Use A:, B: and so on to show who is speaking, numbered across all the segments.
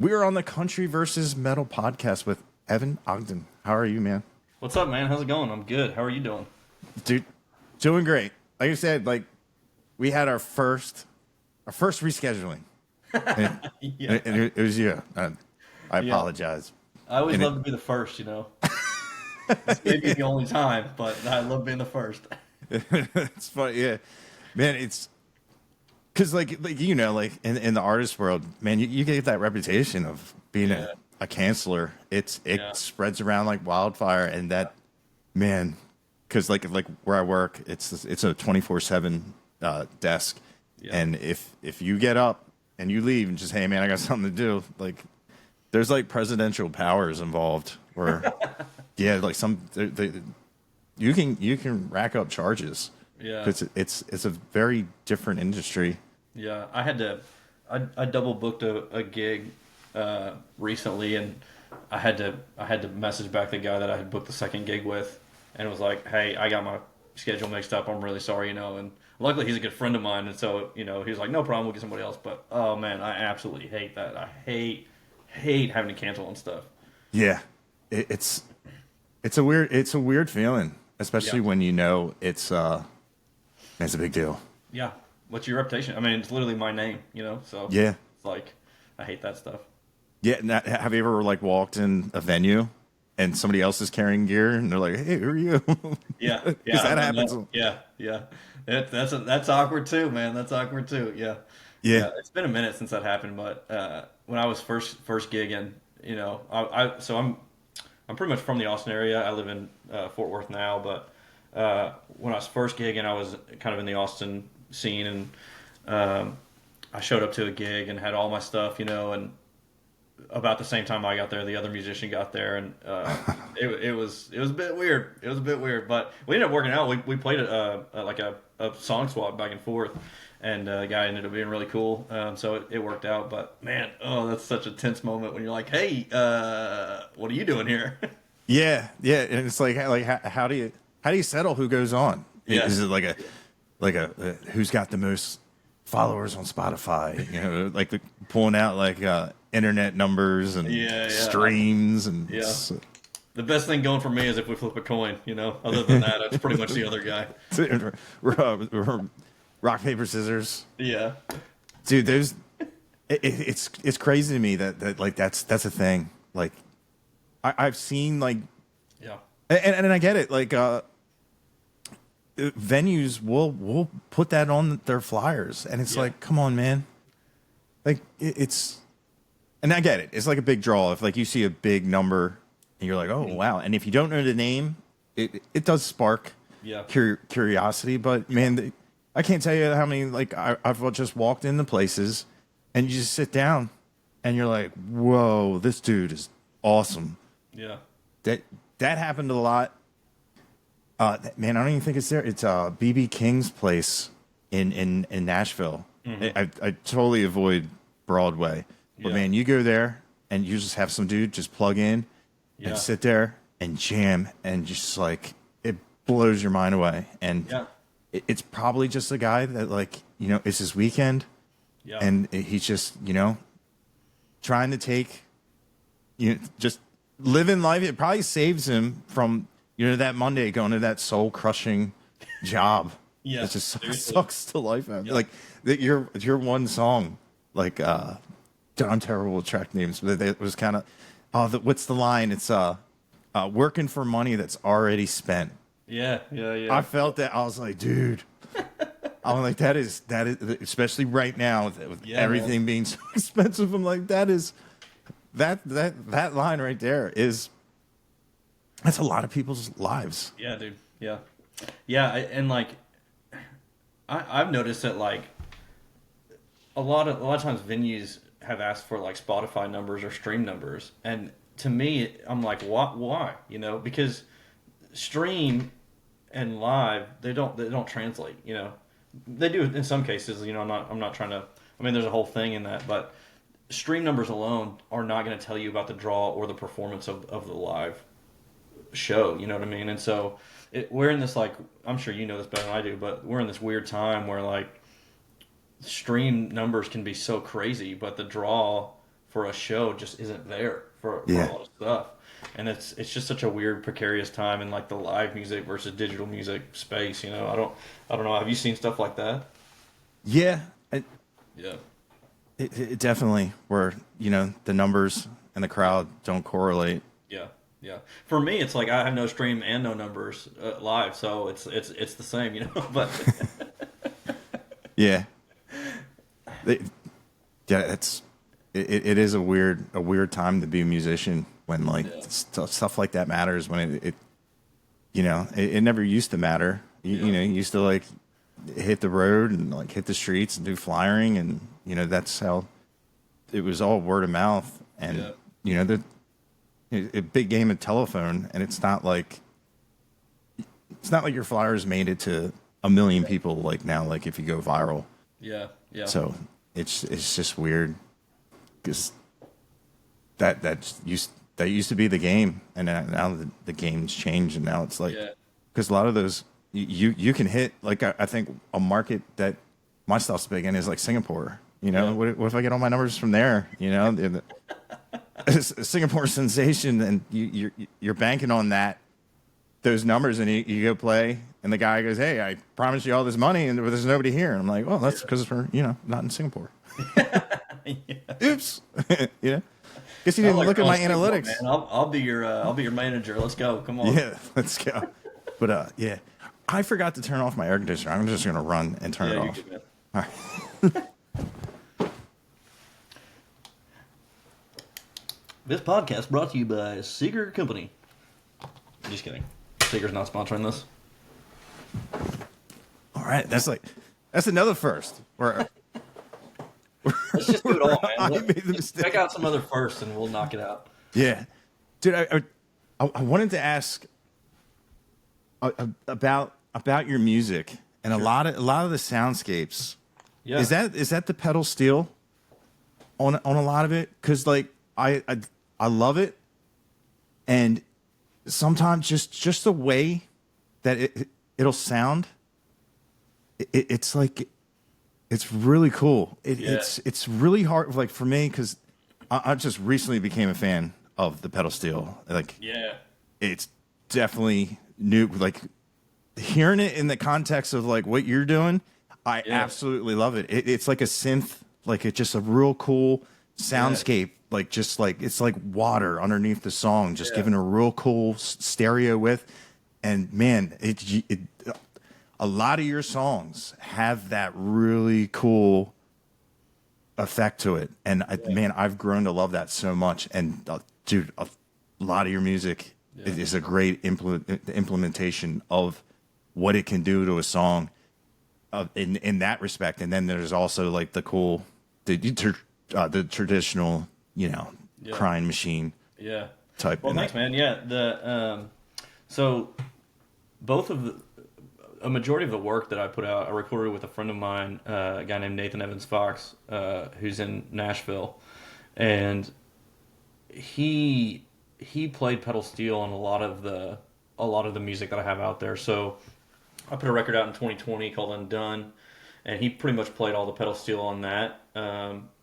A: We are on the Country versus Metal podcast with Evan Ogden. How are you, man?
B: What's up, man? How's it going? I'm good. How are you doing?
A: Dude, doing great. Like I said, we had our first rescheduling. And,
B: Yeah.
A: and it was you. I
B: Yeah.
A: apologize.
B: I always
A: And
B: love to be the first, you know. This may be the only time, but I love being the first.
A: it's funny, yeah. Man, it's because in the artist world, man, you get that reputation of being
B: Yeah.
A: a canceller. It
B: Yeah.
A: spreads around like wildfire, and that man, because like where I work, it's a 24/7 desk,
B: Yeah.
A: and if you get up and you leave and just, hey man, I got something to do, like there's like presidential powers involved, where yeah, like you can rack up charges
B: Yeah.
A: because it's a very different industry.
B: Yeah. I double booked a gig recently, and I had to message back the guy that I had booked the second gig with, and it was like, hey, I got my schedule mixed up. I'm really sorry, you know. And luckily, he's a good friend of mine, and so he was like, no problem, we'll get somebody else. But oh man, I absolutely hate that. I hate having to cancel on stuff.
A: Yeah, it's a weird feeling, especially
B: Yeah.
A: when you know it's a big deal.
B: Yeah. What's your reputation? I mean, it's literally my name, you know? So
A: Yeah,
B: it's like, I hate that stuff.
A: yeah. Now, have you ever like walked in a venue and somebody else is carrying gear and they're like, "Hey, who are you?"
B: Yeah.
A: Because
B: Yeah.
A: that
B: I've done
A: happens.
B: that. Yeah. Yeah. That's awkward too, man. That's awkward too. Yeah.
A: Yeah.
B: Yeah. It's been a minute since that happened, but when I was first gigging, so I'm pretty much from the Austin area. I live in Fort Worth now, but when I was first gigging, I was kind of in the Austin scene, and I showed up to a gig and had all my stuff, and about the same time I got there, the other musician got there, and it was a bit weird. It was a bit weird, but we ended up working out. We played a song swap back and forth, and the guy ended up being really cool. So it worked out. But man, oh, that's such a tense moment when you're like, hey, what are you doing here?
A: Yeah, yeah, and it's like how do you settle who goes on?
B: Yeah,
A: Is it like a who's got the most followers on Spotify? Like pulling out like internet numbers and
B: yeah, yeah,
A: streams and
B: yeah. The best thing going for me is if we flip a coin. Other than that, it's pretty much the other guy.
A: rock paper scissors,
B: Yeah,
A: dude. It's crazy to me that like that's a thing. Like I've seen like
B: yeah,
A: and I get it. Like venues will put that on their flyers, and it's
B: yeah,
A: like, come on, man. Like it's, and I get it. It's like a big draw. If like you see a big number, and you're like, oh wow. And if you don't know the name, it does spark
B: yeah,
A: curiosity. But man, I can't tell you how many like I've just walked into places, and you just sit down, and you're like, whoa, this dude is awesome.
B: yeah.
A: That that happened a lot. Man, I don't even think it's there. It's BB King's place in Nashville. I totally avoid Broadway, but
B: Yeah.
A: man, you go there and you just have some dude just plug in
B: Yeah.
A: and sit there and jam, and just like it blows your mind away. And
B: Yeah.
A: it's probably just a guy that like it's his weekend,
B: Yeah.
A: and he's just trying to take just living life. It probably saves him from that Monday going to that soul crushing job.
B: Yeah,
A: It just
B: seriously.
A: sucks to life out.
B: Yeah.
A: Like your one song, like I'm terrible with track names, but it was kind of what's the line? It's working for money that's already spent.
B: Yeah. Yeah. Yeah.
A: I felt that. I was like, dude. I'm like, that is especially right now with
B: Yeah,
A: everything being so expensive. I'm like, that line right there that's a lot of people's lives.
B: Yeah, dude. Yeah. Yeah, and like I've noticed that like a lot of times venues have asked for like Spotify numbers or stream numbers, and to me I'm like, what? Why? Because stream and live they don't translate. They do in some cases. I'm not trying to. I mean, there's a whole thing in that, but stream numbers alone are not going to tell you about the draw or the performance of the live show. You know what I mean? And so we're in this, like, I'm sure you know this better than I do, but we're in this weird time where like stream numbers can be so crazy, but the draw for a show just isn't there for a
A: Yeah.
B: lot of stuff. And it's just such a weird, precarious time in like the live music versus digital music space. You know, I don't know. Have you seen stuff like that?
A: Yeah.
B: Yeah.
A: It definitely where, the numbers and the crowd don't correlate.
B: Yeah, yeah. For me, it's like I have no stream and no numbers live, so it's the same, you know. But
A: Yeah. They- yeah, it is a weird time to be a musician when like
B: yeah,
A: stuff like that matters when it never used to matter.
B: yeah,
A: You used to like hit the road and like hit the streets and do flyering, and that's how it was, all word of mouth. And
B: yeah,
A: the a big game of telephone, and it's not like your flyers made it to a million people like now, like if you go viral.
B: yeah, yeah,
A: So it's just weird because that used to be the game, and now the game's changed, and now it's like,
B: yeah,
A: because a lot of those you can hit, like I think a market that my stuff's big in is like Singapore.
B: yeah,
A: What if I get all my numbers from there? It's a Singapore sensation, and you're banking on those numbers, and you go play, and the guy goes, "Hey, I promised you all this money, and there's nobody here." And I'm like, "Well, that's because we're not in Singapore."
B: yeah.
A: Oops. Guess you
B: I
A: didn't
B: like
A: look at my
B: Ron Singapore,
A: analytics.
B: man. I'll be your manager. Let's go. Come on.
A: Yeah, let's go. But yeah, I forgot to turn off my air conditioner. I'm just gonna run and turn it
B: Yeah, you
A: off.
B: good, man.
A: All right.
B: This podcast brought to you by Seeger Company. Just kidding. Seeger's not sponsoring this.
A: All right. That's another first.
B: Let's just do it all,
A: I
B: man.
A: made the mistake.
B: Check out some other first, and we'll knock it out.
A: Yeah, dude. I wanted to ask about your music, and
B: Sure.
A: a lot of the soundscapes.
B: Yeah.
A: Is that the pedal steel on a lot of it? Because like I love it, and sometimes just the way that it'll sound, it's like it's really cool.
B: Yeah.
A: It's really hard, like for me, because I just recently became a fan of the pedal steel. Like
B: Yeah.
A: it's definitely new. Like hearing it in the context of like what you're doing, I
B: Yeah.
A: absolutely love it. It's like a synth, like it's just a real cool soundscape. Like just like it's like water underneath the song, just
B: Yeah.
A: giving a real cool stereo width. And man, a lot of your songs have that really cool effect to it. And man, I've grown to love that so much. And dude, a lot of your music is a great implementation of what it can do to a song in that respect. And then there's also like the traditional,
B: Yeah.
A: crying machine
B: Yeah.
A: type.
B: Well,
A: in
B: thanks,
A: that.
B: man. Yeah. So both of a majority of the work that I put out, I recorded with a friend of mine, a guy named Nathan Evans Fox, who's in Nashville, and he played pedal steel on a lot of the music that I have out there. So I put a record out in 2020 called Undone, and he pretty much played all the pedal steel on that.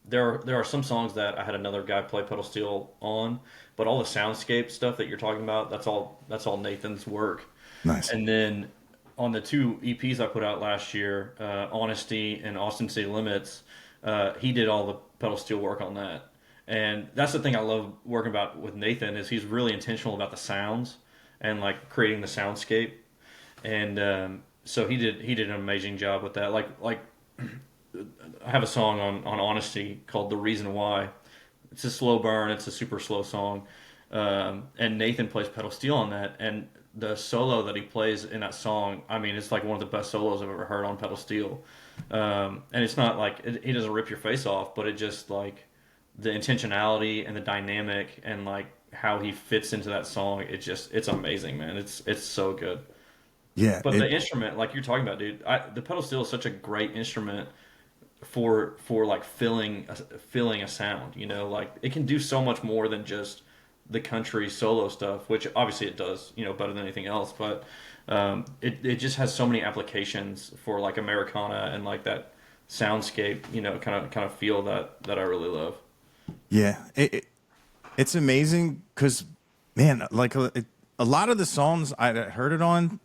B: There are some songs that I had another guy play pedal steel on, but all the soundscape stuff that you're talking about, that's all Nathan's work.
A: Nice.
B: And then on the two EPs I put out last year, Honesty and Austin City Limits, he did all the pedal steel work on that. And that's the thing I love working about with Nathan is he's really intentional about the sounds and like creating the soundscape. And so he did an amazing job with that. Like I have a song on Honesty called The Reason Why. It's a slow burn. It's a super slow song. And Nathan plays pedal steel on that. And the solo that he plays in that song, I mean, it's like one of the best solos I've ever heard on pedal steel. And it's not like he doesn't rip your face off, but it just like the intentionality and the dynamic and like how he fits into that song. It's amazing, man. It's so good.
A: Yeah.
B: But the instrument, like you're talking about, dude, the pedal steel is such a great instrument for like filling a sound. Like it can do so much more than just the country solo stuff, which obviously it does, better than anything else. But it just has so many applications for like Americana and like that soundscape, kind of feel that I really love.
A: Yeah, it's amazing because, man, like a lot of the songs I heard it on,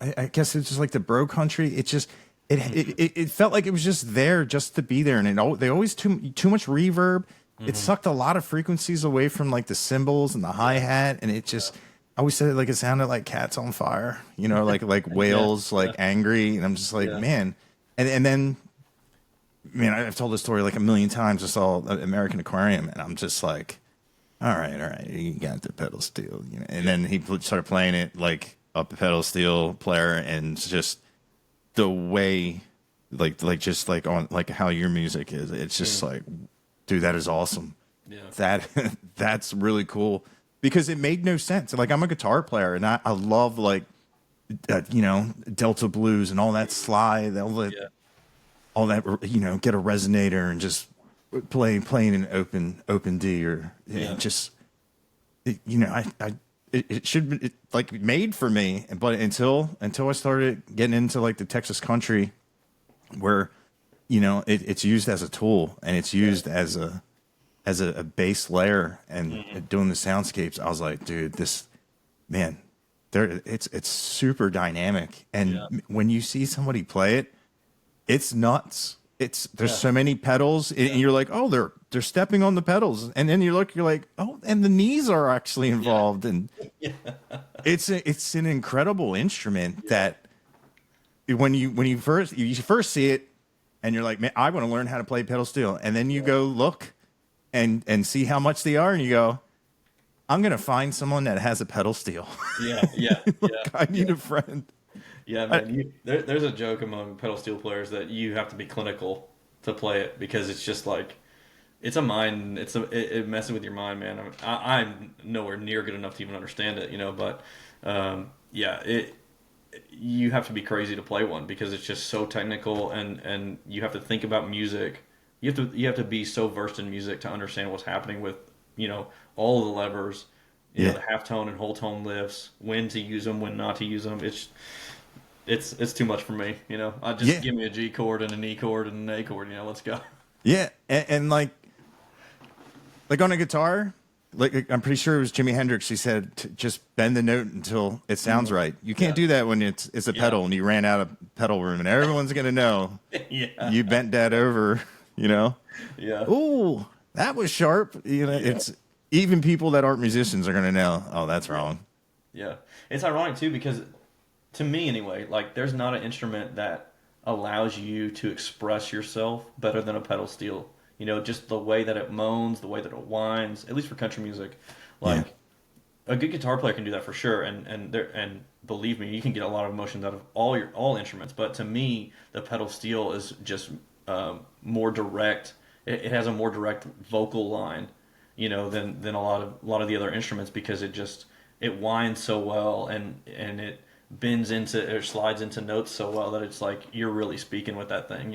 A: I guess it's just like the bro country. It just it felt like it was just there just to be there, and they always too much reverb. It
B: Mm-hmm.
A: sucked a lot of frequencies away from like the cymbals and the hi hat, and it just. I always said it like it sounded like cats on fire, like
B: Yeah,
A: whales,
B: yeah,
A: like angry, and I'm just like,
B: yeah,
A: man, and then man, I've told this story like a million times. I saw American Aquarium, and I'm just like, all right, you got the pedal steel, And then he started playing it like a pedal steel player, and it's just the way, just like on like how your music is. It's just like, dude, that is awesome.
B: yeah,
A: That that's really cool because it made no sense. Like I'm a guitar player, and I love like Delta blues and all that slide,
B: yeah,
A: all that get a resonator and just playing an open D or
B: yeah,
A: just it should be like made for me, but until I started getting into like the Texas country where it's used as a tool and it's used as a base layer and doing the soundscapes, I was like, dude, this man, there it's super dynamic, and
B: yeah,
A: when you see somebody play it, it's nuts. There's
B: yeah,
A: so many pedals, and you're like, oh, they're stepping on the pedals, and then you're like, oh, and the knees are actually
B: yeah,
A: involved, and
B: yeah,
A: it's an incredible instrument
B: yeah,
A: that when you first see it, and you're like, man, I want to learn how to play pedal steel, and then you go look and see how much they are, and you go, I'm gonna find someone that has a pedal steel.
B: yeah, yeah, yeah,
A: I need
B: yeah.
A: a friend.
B: Yeah,
A: I,
B: man. There's a joke among pedal steel players that you have to be clinical to play it because it's just like it's a mind. It messes with your mind, man. I'm nowhere near good enough to even understand it, But yeah, you have to be crazy to play one because it's just so technical and you have to think about music. You have to be so versed in music to understand what's happening with all of the levers,
A: yeah,
B: the half tone and whole tone lifts, when to use them, when not to use them. It's too much for me. I just
A: yeah,
B: give me a G chord and an E chord and an A chord. Let's go.
A: yeah, and like on a guitar, like I'm pretty sure it was Jimi Hendrix. He said, just bend the note until it sounds right. You can't
B: Yeah,
A: do that when it's a
B: yeah,
A: pedal and you ran out of pedal room, and everyone's gonna know
B: yeah,
A: you bent that over. You know,
B: yeah,
A: Ooh, that was sharp.
B: yeah,
A: It's even people that aren't musicians are gonna know. Oh, that's
B: yeah,
A: wrong.
B: yeah. It's ironic too because to me anyway, like there's not an instrument that allows you to express yourself better than a pedal steel. Just the way that it moans, the way that it whines, at least for country music.
A: Yeah,
B: Like a good guitar player can do that for sure, and believe me, you can get a lot of emotions out of all instruments. But to me, the pedal steel is just more direct. It has a more direct vocal line, than a lot of the other instruments because it winds so well and it bends into or slides into notes so well that it's like you're really speaking with that thing.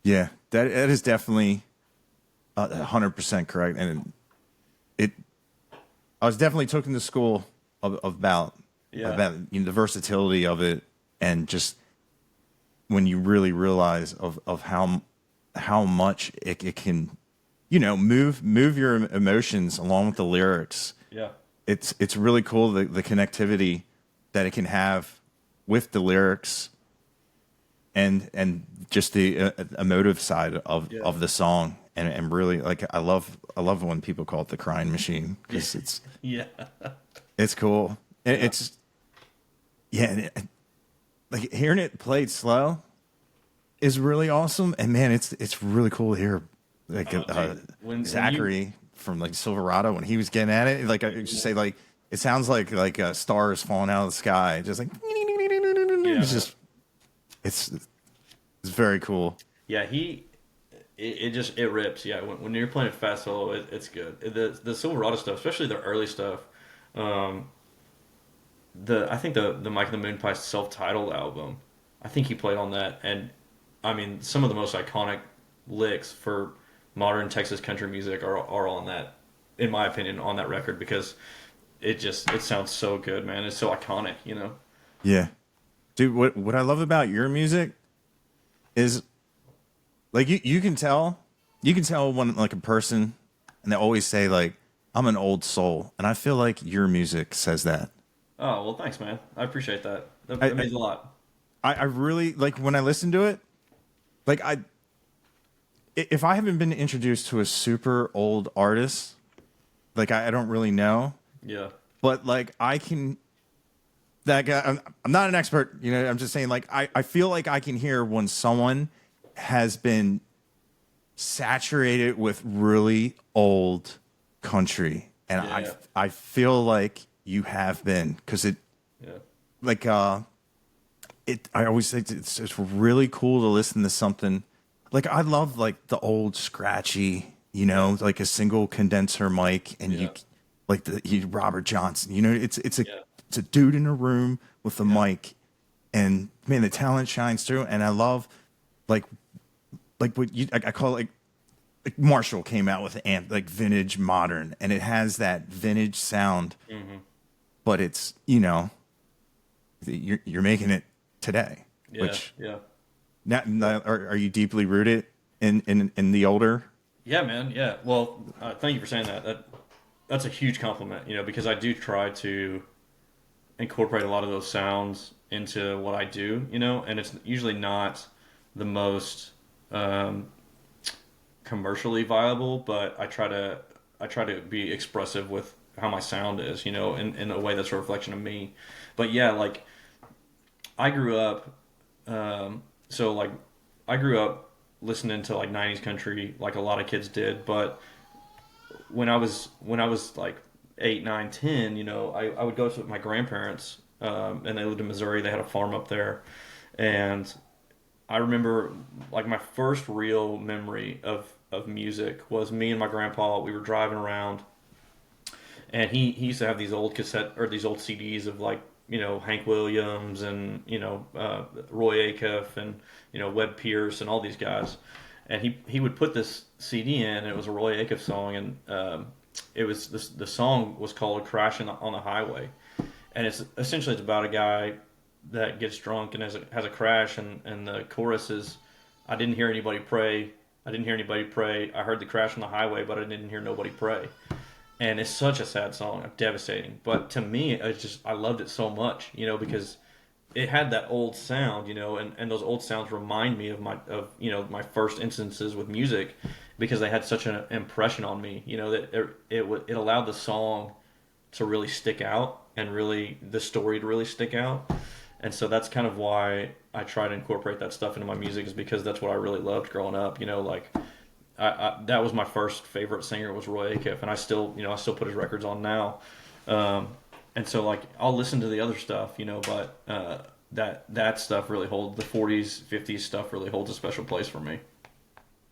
A: yeah, that is definitely 100% correct, and it. I was definitely taken to school about
B: Yeah,
A: the versatility of it, and just when you really realize of how much it can move your emotions along with the lyrics.
B: yeah,
A: It's really cool the connectivity that it can have with the lyrics and just the emotive side
B: yeah,
A: of the song, and really like I love when people call it the crying machine because
B: yeah,
A: it's cool. And
B: yeah.
A: it's yeah, like hearing it played slow is really awesome, and man, it's really cool to hear like
B: Oh, dude, when you
A: Zachary from like Silverado when he was getting at it. Like I just say, like it sounds like stars falling out of the sky, just like
B: yeah,
A: it's
B: man.
A: just it's it's very cool.
B: Yeah, it rips. Yeah, when you're playing it fast solo, it's good. The Silverado stuff, especially the early stuff. Um, I think the Mike and the Moon Pie self-titled album. I think he played on that, and I mean some of the most iconic licks for modern Texas country music are on that, in my opinion, on that record because it sounds so good, man. It's so iconic.
A: Yeah, dude. What I love about your music is like you can tell when like a person and they always say like, I'm an old soul, and I feel like your music says that.
B: Oh, well, thanks, man. I appreciate that.
A: I
B: That means a lot.
A: I really like when I listen to it. Like if I haven't been introduced to a super old artist, like I don't really know,
B: Yeah.
A: but like I can. That guy, I'm not an expert, you know. I'm just saying, like I feel like I can hear when someone has been saturated with really old country, and
B: Yeah.
A: I feel like you have been because it
B: Yeah.
A: like it. I always think it's really cool to listen to something like I love like the old scratchy, you know, like a single condenser mic, and you
B: Yeah.
A: like Robert Johnson, you know,
B: Yeah.
A: it's a dude in a room with a
B: Yeah.
A: mic, and man, the talent shines through, and I love like what I call it like Marshall came out with an amp like vintage modern, and it has that vintage sound,
B: Hmm.
A: but it's you know you're making it today,
B: Yeah.
A: which
B: Yeah.
A: are you deeply rooted in the older?
B: Yeah, man. Yeah. Well, thank you for saying that. That's a huge compliment, because I do try to incorporate a lot of those sounds into what I do, and it's usually not the most um, commercially viable, but I try to be expressive with how my sound is, in a way that's a reflection of me. But yeah, like I grew up, so like I grew up listening to like '90s country, like a lot of kids did. But when I was like 8, 9, 10, I would go to my grandparents, and they lived in Missouri. They had a farm up there, and I remember like my first real memory of music was me and my grandpa. We were driving around, and he used to have these old cassette or these old CDs of like Hank Williams and Roy Acuff and Webb Pierce and all these guys, and he would put this CD in. And it was a Roy Acuff song, and it was the song was called "Crashing on the Highway," and it's about a guy that gets drunk and has a crash, and the chorus is, "I didn't hear anybody pray. I didn't hear anybody pray. I heard the crash on the highway, but I didn't hear nobody pray." And it's such a sad song, devastating. But to me, I loved it so much, because it had that old sound, and those old sounds remind me of my first instances with music, because they had such an impression on me, that it allowed the song to really stick out, and really the story to really stick out. And so that's kind of why I try to incorporate that stuff into my music, is because that's what I really loved growing up. Like that was my first favorite singer was Roy Acuff, and I still put his records on now. Um, and so like I'll listen to the other stuff, but that stuff really holds, the '40s, '50s stuff really holds a special place for me.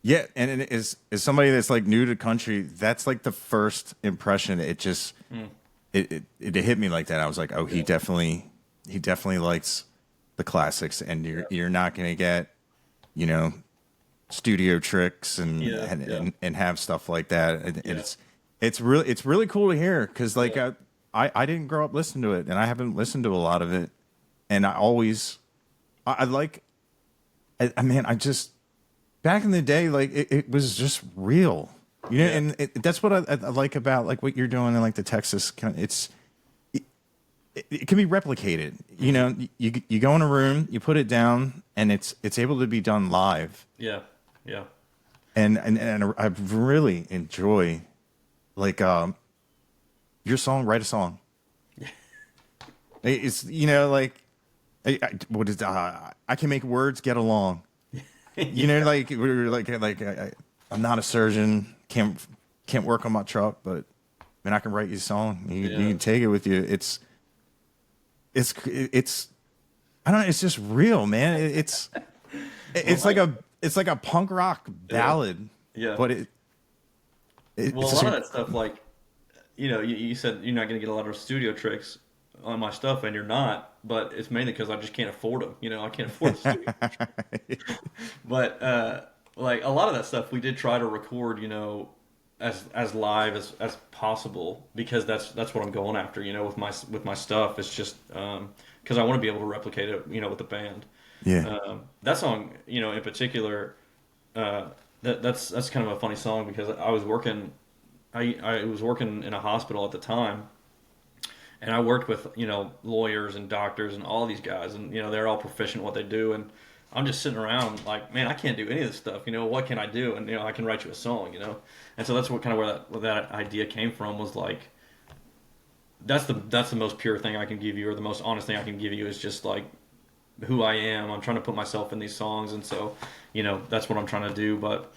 A: Yeah, and it is as somebody that's like new to country, that's like the first impression. It just
B: Mm,
A: it hit me like that. I was like, oh,
B: yeah,
A: he definitely likes the classics, and
B: yeah,
A: you're not gonna get you know studio tricks
B: yeah, yeah,
A: and have stuff like that. And
B: yeah,
A: it's really cool to hear because like
B: yeah,
A: I didn't grow up listening to it, and I haven't listened to a lot of it, and I always I like man I just back in the day like it was just real, you know,
B: yeah,
A: and that's what I like about like what you're doing in like the Texas kind of, it can be replicated, you
B: hmm,
A: know. You go in a room, you put it down, and it's able to be done live,
B: yeah, yeah,
A: and I really enjoy like your song, write a song. It's you know like what is I can make words get along, you know,
B: yeah,
A: like we're I'm not a surgeon, can't work on my truck, but man, I can write you a song, you
B: yeah.
A: can take it with you. It's I don't know, it's just real, man.
B: Well,
A: It's like a punk rock
B: yeah,
A: ballad,
B: yeah.
A: but
B: Well,
A: it's
B: a
A: just
B: lot of that stuff, like you said you're not going to get a lot of studio tricks on my stuff, and you're not. But it's mainly because I just can't afford them. I can't afford the studio. But like a lot of that stuff, we did try to record, as live as possible, because that's what I'm going after. With my stuff, it's just because I want to be able to replicate it, with the band.
A: yeah.
B: That song, in particular, that's kind of a funny song, because I was working I was working in a hospital at the time, and I worked with, lawyers and doctors and all these guys, and they're all proficient in what they do, and I'm just sitting around like, man, I can't do any of this stuff. What can I do? And I can write you a song. And so that's what kind of where that idea came from, was like, that's the most pure thing I can give you, or the most honest thing I can give you, is just like who I am. I'm trying to put myself in these songs, and so that's what I'm trying to do. But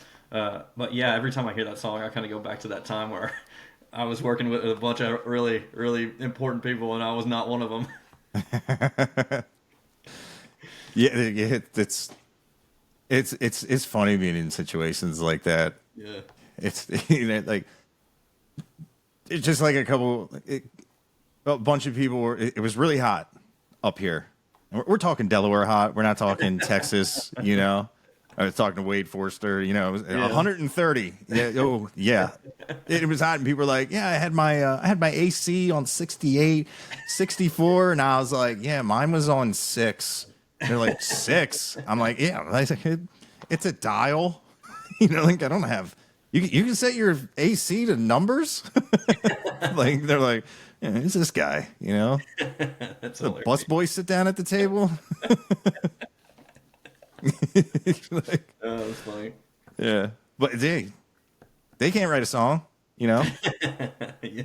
B: yeah, every time I hear that song, I kind of go back to that time where I was working with a bunch of really, really important people, and I was not one of them.
A: Yeah, it's funny being in situations like that.
B: Yeah.
A: It's like it's just like a bunch of people were. It was really hot up here. We're talking Delaware hot. We're not talking Texas. I was talking to Wade Forster. It was 130. Yeah. Oh yeah. It was hot, and people were like, "Yeah, I had my AC on 68, 64," and I was like, "Yeah, mine was on 6." They're like, 6. I'm like, "Yeah, it's a dial." Like I don't have. You can set your AC to numbers. Like they're like, yeah, who's this guy?
B: That's
A: the
B: hilarious.
A: bus boys sit down at the table. Like,
B: Oh, that's funny.
A: yeah, but they can't write a song.
B: Yeah. Yeah,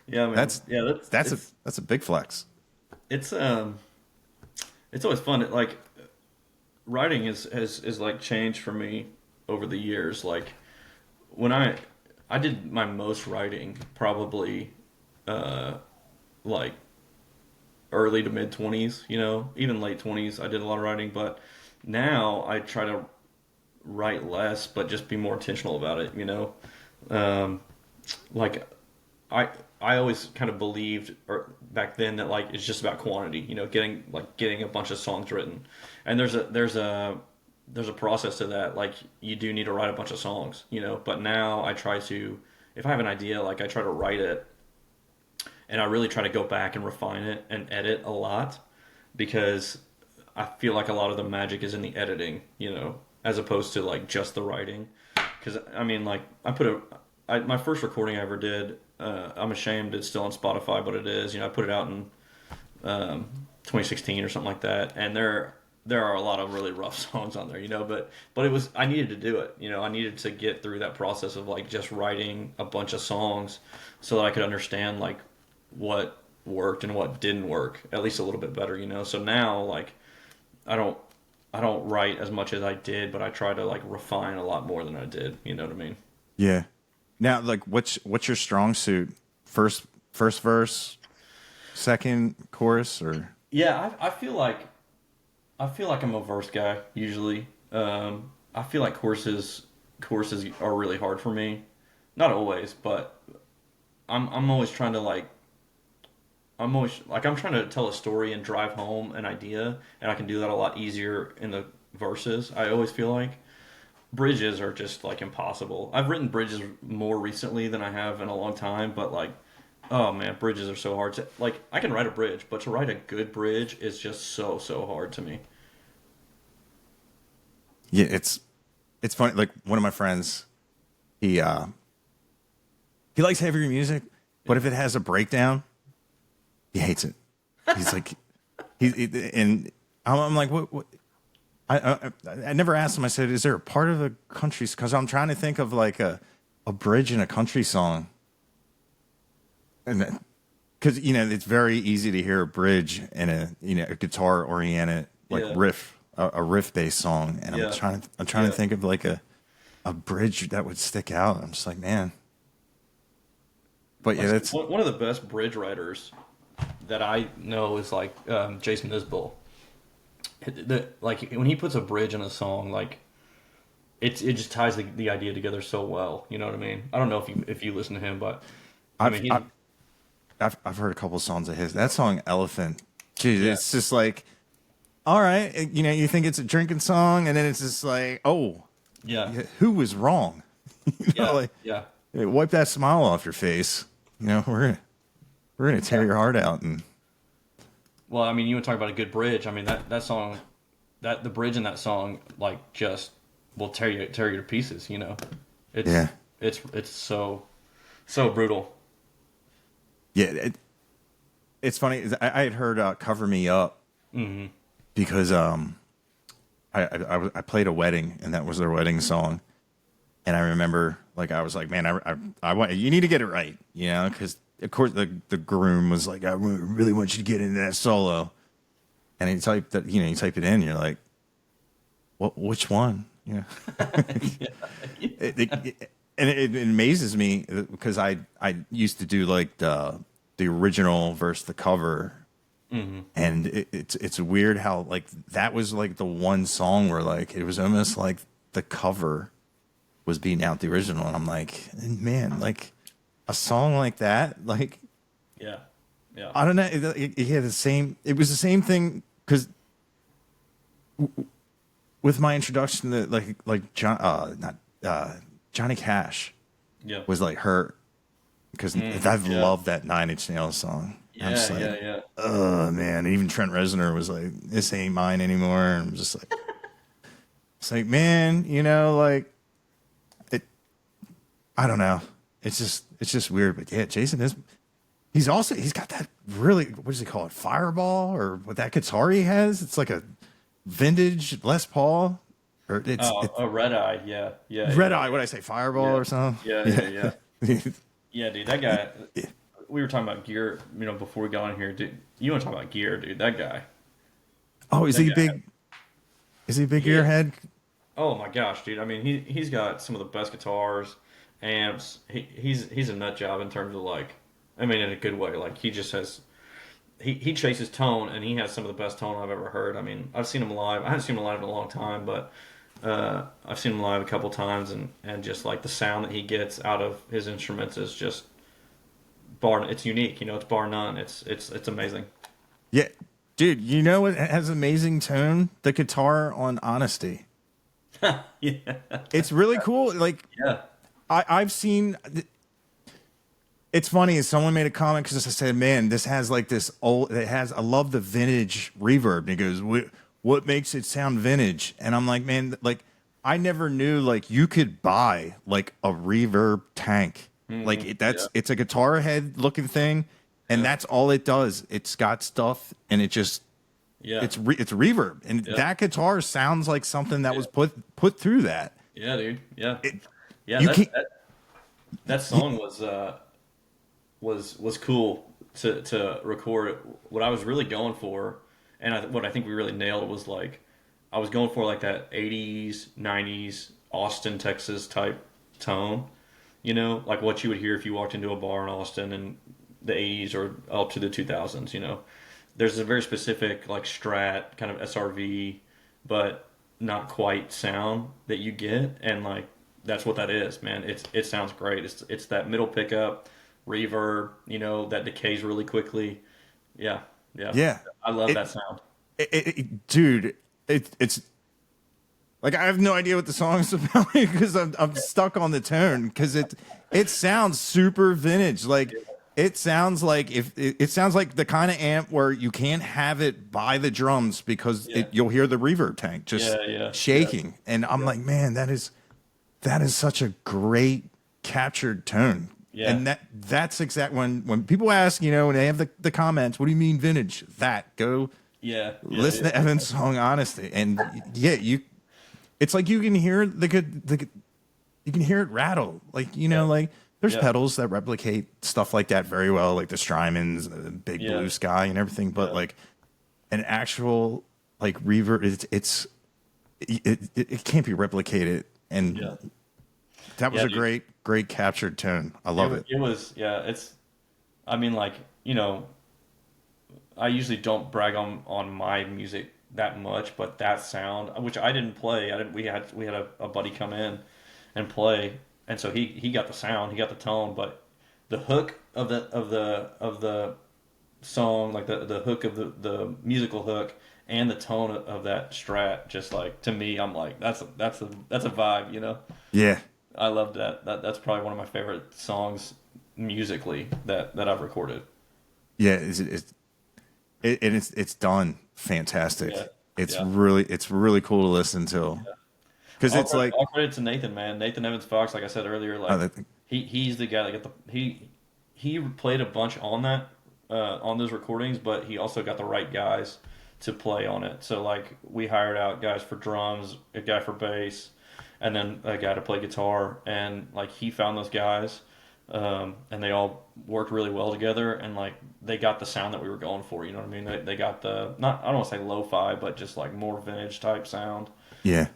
B: man.
A: That's
B: Yeah,
A: that's a big flex.
B: it's it's always fun. Like, writing is like changed for me over the years. Like, when I did my most writing probably like early to mid 20s, even late 20s I did a lot of writing, but now I try to write less but just be more intentional about it. Like, I always kind of believed, or back then, that like it's just about quantity, getting a bunch of songs written. And there's a process to that. Like, you do need to write a bunch of songs, but now I try to, if I have an idea, like, I try to write it, and I really try to go back and refine it and edit a lot, because I feel like a lot of the magic is in the editing, as opposed to like just the writing. Because I mean, like, my first recording I ever did, I'm ashamed it's still on Spotify, but it is. I put it out in 2016 or something like that, and there are a lot of really rough songs on there, but it was, I needed to do it. I needed to get through that process of like just writing a bunch of songs so that I could understand like what worked and what didn't work at least a little bit better. So now, like, I don't write as much as I did, but I try to like refine a lot more than I did. You know what I mean?
A: Yeah. Now, like, what's your strong suit? First verse, second chorus, or
B: Yeah, I feel like I'm a verse guy usually. I feel like choruses are really hard for me. Not always, but I'm always trying to like, I'm trying to tell a story and drive home an idea, and I can do that a lot easier in the verses. I always feel like bridges are just like impossible. I've written bridges more recently than I have in a long time, but like, oh man, bridges are so hard to, like, I can write a bridge, but to write a good bridge is just so hard to me.
A: yeah, it's funny. Like, one of my friends, he likes heavier music, but if it has a breakdown, he hates it. He's like, and I'm like, what? I never asked him. I said, "Is there a part of a country?" Because I'm trying to think of like a bridge in a country song, and because it's very easy to hear a bridge in a guitar oriented like
B: Yeah.
A: riff, a riff based song, and
B: Yeah.
A: I'm trying
B: Yeah.
A: to think of like a bridge that would stick out. I'm just like, man, but yeah,
B: Like,
A: that's
B: one of the best bridge writers that I know is like Jason Isbell. Like, when he puts a bridge in a song, like, it just ties the idea together so well. You know what I mean? I don't know if you listen to him, but I
A: I've
B: mean,
A: I've, I've heard a couple songs of his. That song Elephant, geez,
B: yeah,
A: it's just like, all right, you think it's a drinking song, and then it's just like, oh,
B: yeah,
A: who was wrong?
B: yeah,
A: Like,
B: yeah.
A: hey, wipe that smile off your face. We're gonna tear your heart out, and
B: Well, I mean, you would talk about a good bridge. I mean, that song, the bridge in that song, like, just will tear you to pieces. It's
A: yeah,
B: It's so brutal.
A: Yeah, it's funny. I had heard "Cover Me Up" because I played a wedding and that was their wedding song, and I remember like I was like, man, I want you need to get it right, you know, because of course the groom was like, I really want you to get into that solo, and he typed that, you know, you type it in, you're like, what, which one, you know. And it amazes me because I used to do like the original versus the cover, and it's weird how like that was like the one song where like it was almost like the cover was beating out the original, and I'm like, man, like a song like that, like
B: Yeah, yeah,
A: I don't know, it had the same. It was the same thing because with my introduction to like John, not Johnny Cash
B: yeah,
A: was like her because I've
B: yeah,
A: loved that Nine Inch Nails song. I'm
B: yeah,
A: just like,
B: yeah, yeah.
A: oh man. And even Trent Reznor was like, this ain't mine anymore. And I'm just like, it's like, man, you know, like it. I don't know. It's just weird. But yeah, Jason is. He's got that really, what does he call it? Fireball, or what that guitar he has? It's like a vintage Les Paul, or
B: Oh,
A: it's
B: a red eye. Yeah, yeah,
A: Red
B: yeah,
A: Eye. What did I say? Fireball
B: yeah,
A: or something?
B: yeah, yeah, yeah.
A: Yeah.
B: Yeah, dude, that guy. We were talking about gear, before we got on here, dude. You want to talk about gear, dude? That guy.
A: Oh, is
B: That
A: he
B: guy.
A: big? Is he a big
B: He is.
A: earhead?
B: Oh my gosh, dude. I mean, he's got some of the best guitars, amps. He's a nut job in terms of like, I mean, in a good way. Like he just has. He chases tone, and he has some of the best tone I've ever heard. I mean, I've seen him live. I haven't seen him live in a long time, but I've seen him live a couple times, and just like the sound that he gets out of his instruments is just bar. It's unique, it's bar none. It's amazing.
A: Yeah, dude. You know what has amazing tone? The guitar on Honesty.
B: Yeah,
A: It's really cool. Like
B: yeah,
A: I've seen. It's funny. Someone made a comment because I said, "Man, this has like this old. It has. I love the vintage reverb." And he goes, "What makes it sound vintage?" And I'm like, "Man, like I never knew like you could buy like a reverb tank. Like
B: yeah,
A: it's a guitar head looking thing, and
B: yeah,
A: that's all it does. It's got stuff, and it just
B: yeah,
A: it's reverb, and
B: yeah,
A: that guitar sounds like something that
B: yeah,
A: was put through that.
B: yeah, dude, yeah,
A: It
B: yeah.
A: you can't.
B: That song was cool to record. What I was really going for, and what I think we really nailed was like I was going for like that '80s, '90s Austin, Texas type tone. Like what you would hear if you walked into a bar in Austin in the '80s or up to the 2000s. There's a very specific like Strat kind of SRV, but not quite sound that you get, and like that's what that is, man. It sounds great. It's that middle pickup, reverb, that decays really quickly. Yeah, yeah.
A: Yeah,
B: I love
A: it,
B: that sound.
A: dude. It's like I have no idea what the song is about because I'm stuck on the tone because it sounds super vintage. Like it sounds like if it sounds like the kind of amp where you can't have it by the drums because
B: Yeah,
A: you'll hear the reverb tank just
B: yeah, yeah, yeah,
A: shaking. And I'm
B: yeah,
A: like, man, that is such a great captured tone.
B: yeah,
A: And that's exact when people ask, when they have the comments, what do you mean vintage? That go
B: yeah, yeah,
A: listen to Evan's song Honesty. And yeah, it's like you can hear you can hear it rattle. Like,
B: yeah,
A: like there's
B: yeah,
A: pedals that replicate stuff like that very well, like the Strymons, the Big
B: yeah,
A: Blue Sky and everything, but
B: yeah,
A: like an actual like reverb it can't be replicated.
B: yeah,
A: And that was
B: yeah,
A: a
B: dude.
A: great captured tone. I love it.
B: It was, yeah. I mean, like, I usually don't brag on my music that much, but that sound, which I didn't play, I didn't. We had a buddy come in and play, and so he got the sound, he got the tone, but the hook of the song, like the hook of the musical hook and the tone of that strat, just like to me, I'm like that's a vibe,
A: Yeah.
B: I love that. That's probably one of my favorite songs musically that I've recorded.
A: Yeah, it's done
B: Yeah,
A: fantastic.
B: yeah,
A: It's really cool to listen to. because it's like
B: All credit to Nathan, man. Nathan Evans Fox, like I said earlier, like
A: I think,
B: he's the guy that got he played a bunch on that on those recordings, but he also got the right guys to play on it. So like we hired out guys for drums, a guy for bass, and then a guy to play guitar, and like he found those guys, and they all worked really well together, and like they got the sound that we were going for. You know what I mean? They got the not I don't want to say lo-fi, but just like more vintage type sound,
A: yeah,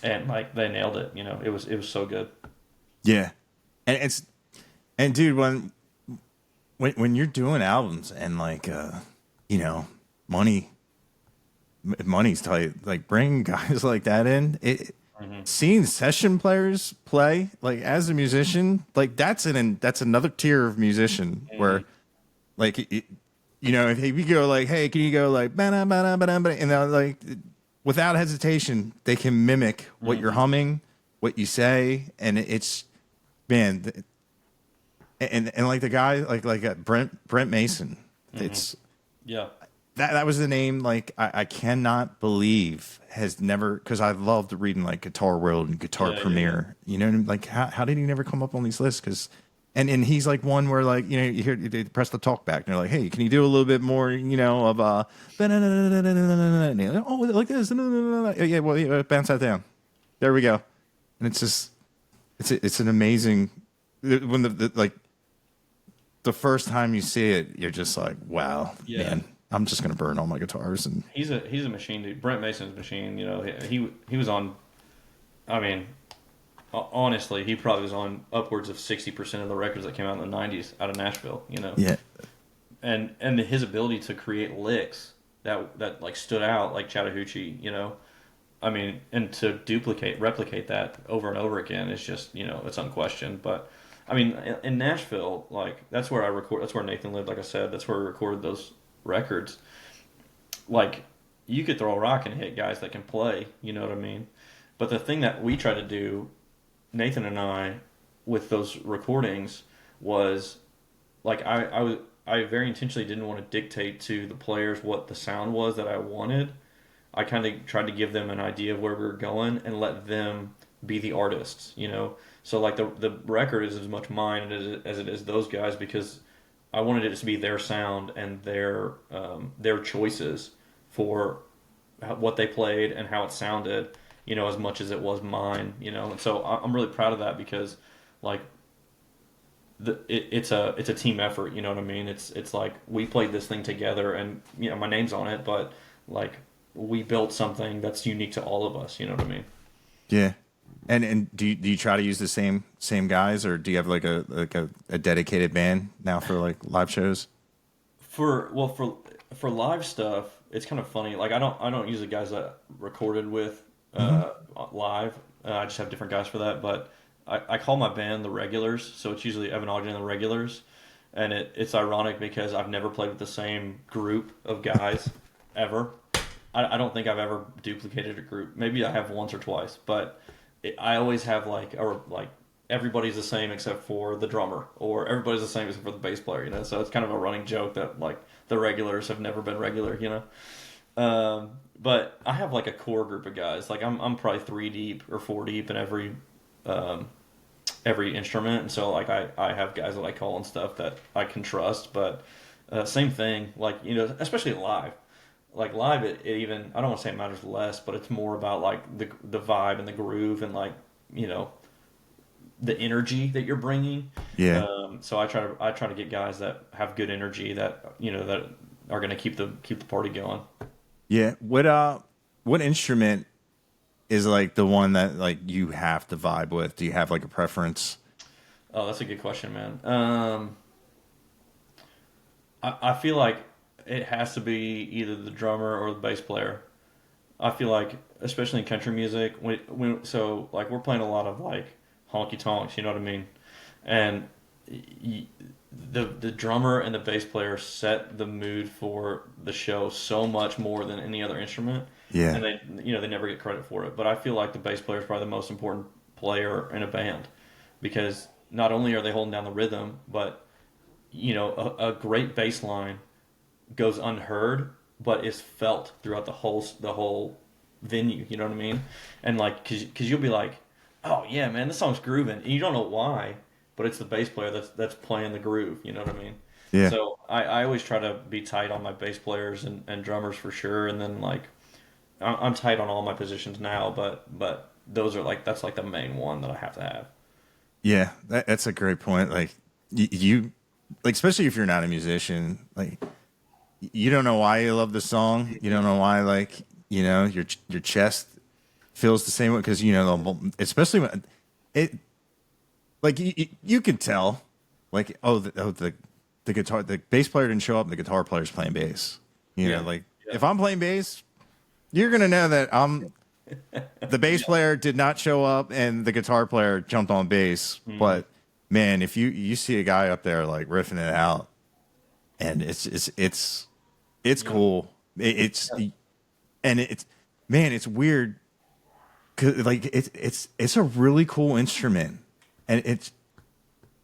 B: and like they nailed it. You know, it was so good.
A: yeah, and it's and dude, when you're doing albums and like you know, money money's tight, like bringing guys like that in, seeing session players play like as a musician, like that's another tier of musician where like you know, if you go like, hey, can you go like ba-da, ba-da, ba-da, ba-da, and like without hesitation they can mimic what you're humming, what you say, and it's man. And like the guy like Brent Mason, it's
B: Yeah.
A: that was the name. Like I cannot believe has never, because I loved reading like Guitar World and Guitar Premiere. You know, like how did he never come up on these lists? Because and he's like one where like you know you hear they press the talk back and they're like, hey, can you do a little bit more, you know, of oh like this, yeah, well yeah, bounce that down. There we go. And it's just it's an amazing when the like. The first time you see it, you're just like, "Wow, man! I'm just gonna burn all my guitars." And
B: he's a machine, dude. Brent Mason's a machine. You know, he was on. I mean, honestly, he probably was on upwards of 60% of the records that came out in the '90s out of Nashville. You know,
A: yeah,
B: and his ability to create licks that like stood out, like Chattahoochee. You know, I mean, and to replicate that over and over again is just, you know, it's unquestioned. But I mean, in Nashville, like that's where I record. That's where Nathan lived. Like I said, that's where we recorded those records. Like you could throw a rock and hit guys that can play. You know what I mean? But the thing that we try to do, Nathan and I, with those recordings, was like I very intentionally didn't want to dictate to the players what the sound was that I wanted. I kind of tried to give them an idea of where we were going and let them be the artists, you know. So like the record is as much mine as it is those guys, because I wanted it to be their sound and their choices for what they played and how it sounded, you know, as much as it was mine, you know. And so I'm really proud of that, because like it's a team effort, you know what I mean? It's like we played this thing together, and you know my name's on it, but like we built something that's unique to all of us, you know what I mean?
A: yeah. And do you try to use the same guys, or do you have like a dedicated band now for like live shows?
B: For live stuff, it's kind of funny. Like I don't use the guys that recorded with live. I just have different guys for that. But I call my band the Regulars, so it's usually Evan Ogden and the Regulars, and it's ironic because I've never played with the same group of guys ever. I don't think I've ever duplicated a group. Maybe I have once or twice, but I always have like everybo's the same except for the drummer, or everybody's the same except for the bass player, you know. So it's kind of a running joke that like the Regulars have never been regular, you know. But I have like a core group of guys. Like I'm probably 3 deep or 4 deep in every instrument, and so like I have guys that I call and stuff that I can trust. But same thing, like, you know, especially live. Like live, it even, I don't want to say it matters less, but it's more about like the vibe and the groove and like, you know, the energy that you're bringing.
A: Yeah.
B: So I try to get guys that have good energy, that, you know, that are going to keep the party going.
A: Yeah. What instrument is like the one that like you have to vibe with? Do you have like a preference?
B: Oh, that's a good question, man. I feel like it has to be either the drummer or the bass player. I feel like, especially in country music, so like we're playing a lot of like honky tonks, you know what I mean? And the drummer and the bass player set the mood for the show so much more than any other instrument.
A: Yeah.
B: And they never get credit for it. But I feel like the bass player is probably the most important player in a band, because not only are they holding down the rhythm, but you know, a great bass line goes unheard, but is felt throughout the whole venue. You know what I mean? And like, cause you'll be like, oh yeah, man, this song's grooving, and you don't know why, but it's the bass player that's playing the groove. You know what I mean?
A: Yeah.
B: So I always try to be tight on my bass players and drummers for sure, and then like I'm tight on all my positions now, but those are like that's like the main one that I have to have.
A: Yeah, that's a great point. Like you, like especially if you're not a musician, like you don't know why you love the song. You don't know why, like your chest feels the same way because especially when it, like you can tell, like the guitar, the bass player didn't show up, and the guitar player's playing bass.
B: Yeah,
A: Like
B: yeah,
A: if I'm playing bass, you're gonna know that the bass player did not show up and the guitar player jumped on bass.
B: mm-hmm.
A: But man, if you see a guy up there like riffing it out, and it's
B: Yeah,
A: cool. And it's man, it's weird. 'Cause, like it's a really cool instrument, and it's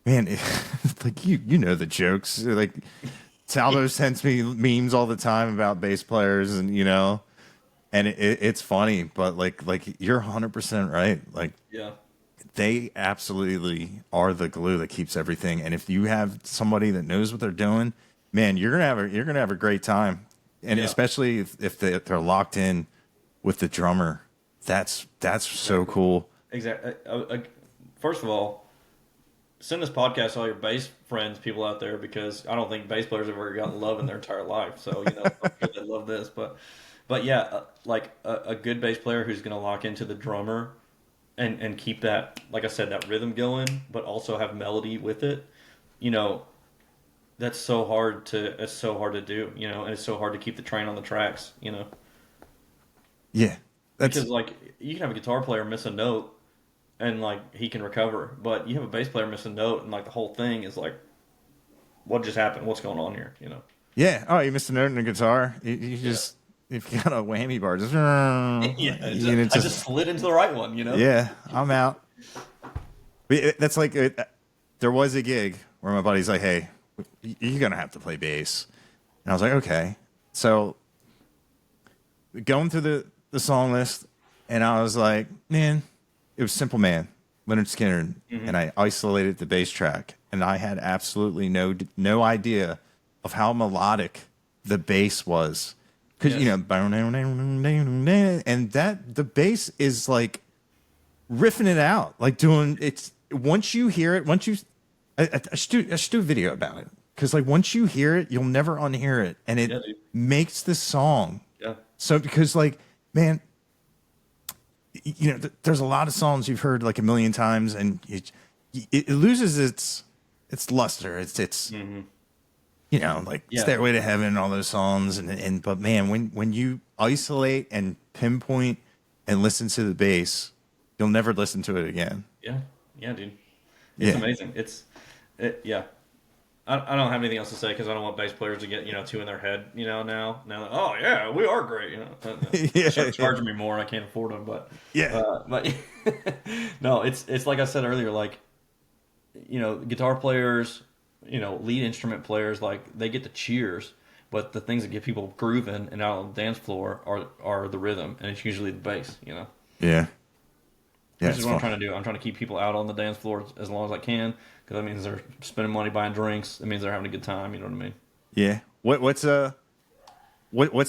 A: man, like you know the jokes. Like Salvo sends me memes all the time about bass players, and and it's funny, but like you're 100% right. Like
B: yeah,
A: they absolutely are the glue that keeps everything. And if you have somebody that knows what they're doing, man, you're gonna have a great time. And
B: yeah.
A: especially if they're locked in with the drummer, that's so
B: Exactly.
A: cool.
B: Exactly. First of all, send this podcast to all your bass friends, people out there, because I don't think bass players have ever gotten love in their entire life. So I'm sure they love this. But yeah, like a good bass player who's going to lock into the drummer and keep that, like I said, that rhythm going, but also have melody with it. You know, that's so hard to it's so hard to do. And it's so hard to keep the train on the tracks.
A: Yeah, that's
B: Because like you can have a guitar player miss a note and like he can recover, but you have a bass player miss a note and like the whole thing is like, what just happened? What's going on here?
A: yeah. Oh, you missed a note in the guitar. You
B: Yeah.
A: just if you got a whammy bar, just
B: Yeah, I just
A: just
B: slid into the right one.
A: yeah, I'm out. But that's like there was a gig where my buddy's like, "Hey, you're gonna have to play bass," and I was like, "Okay." So going through the song list, and I was like, "Man, it was Simple Man, Leonard Skinner,"
B: Hmm.
A: and I isolated the bass track, and I had absolutely no idea of how melodic the bass was, because
B: Yes.
A: and that the bass is like riffing it out, like doing it's once you hear it, I should do a video about it because like once you hear it, you'll never unhear it, and it
B: Yeah, dude.
A: makes the song
B: Yeah.
A: so because like man, there's a lot of songs you've heard like a million times, and it loses its luster. It's
B: Hmm.
A: like
B: Yeah.
A: Stairway to Heaven, all those songs, and but man, when you isolate and pinpoint and listen to the bass, you'll never listen to it again.
B: Yeah. Yeah, dude. It's
A: Yeah.
B: amazing. Yeah. I don't have anything else to say because I don't want bass players to get too in their head. Now, oh yeah, we are great.
A: Yeah,
B: Start
A: yeah,
B: charging me more. I can't afford them,
A: yeah,
B: but no, it's like I said earlier. Like guitar players, lead instrument players, like they get the cheers, but the things that get people grooving and out on the dance floor are the rhythm, and it's usually the bass.
A: yeah. Yeah,
B: Which is
A: it's
B: what I'm
A: fun.
B: trying to do. I'm trying to keep people out on the dance floor as long as I can because that means they're spending money buying drinks. It means they're having a good time. You know what I mean?
A: Yeah. What's a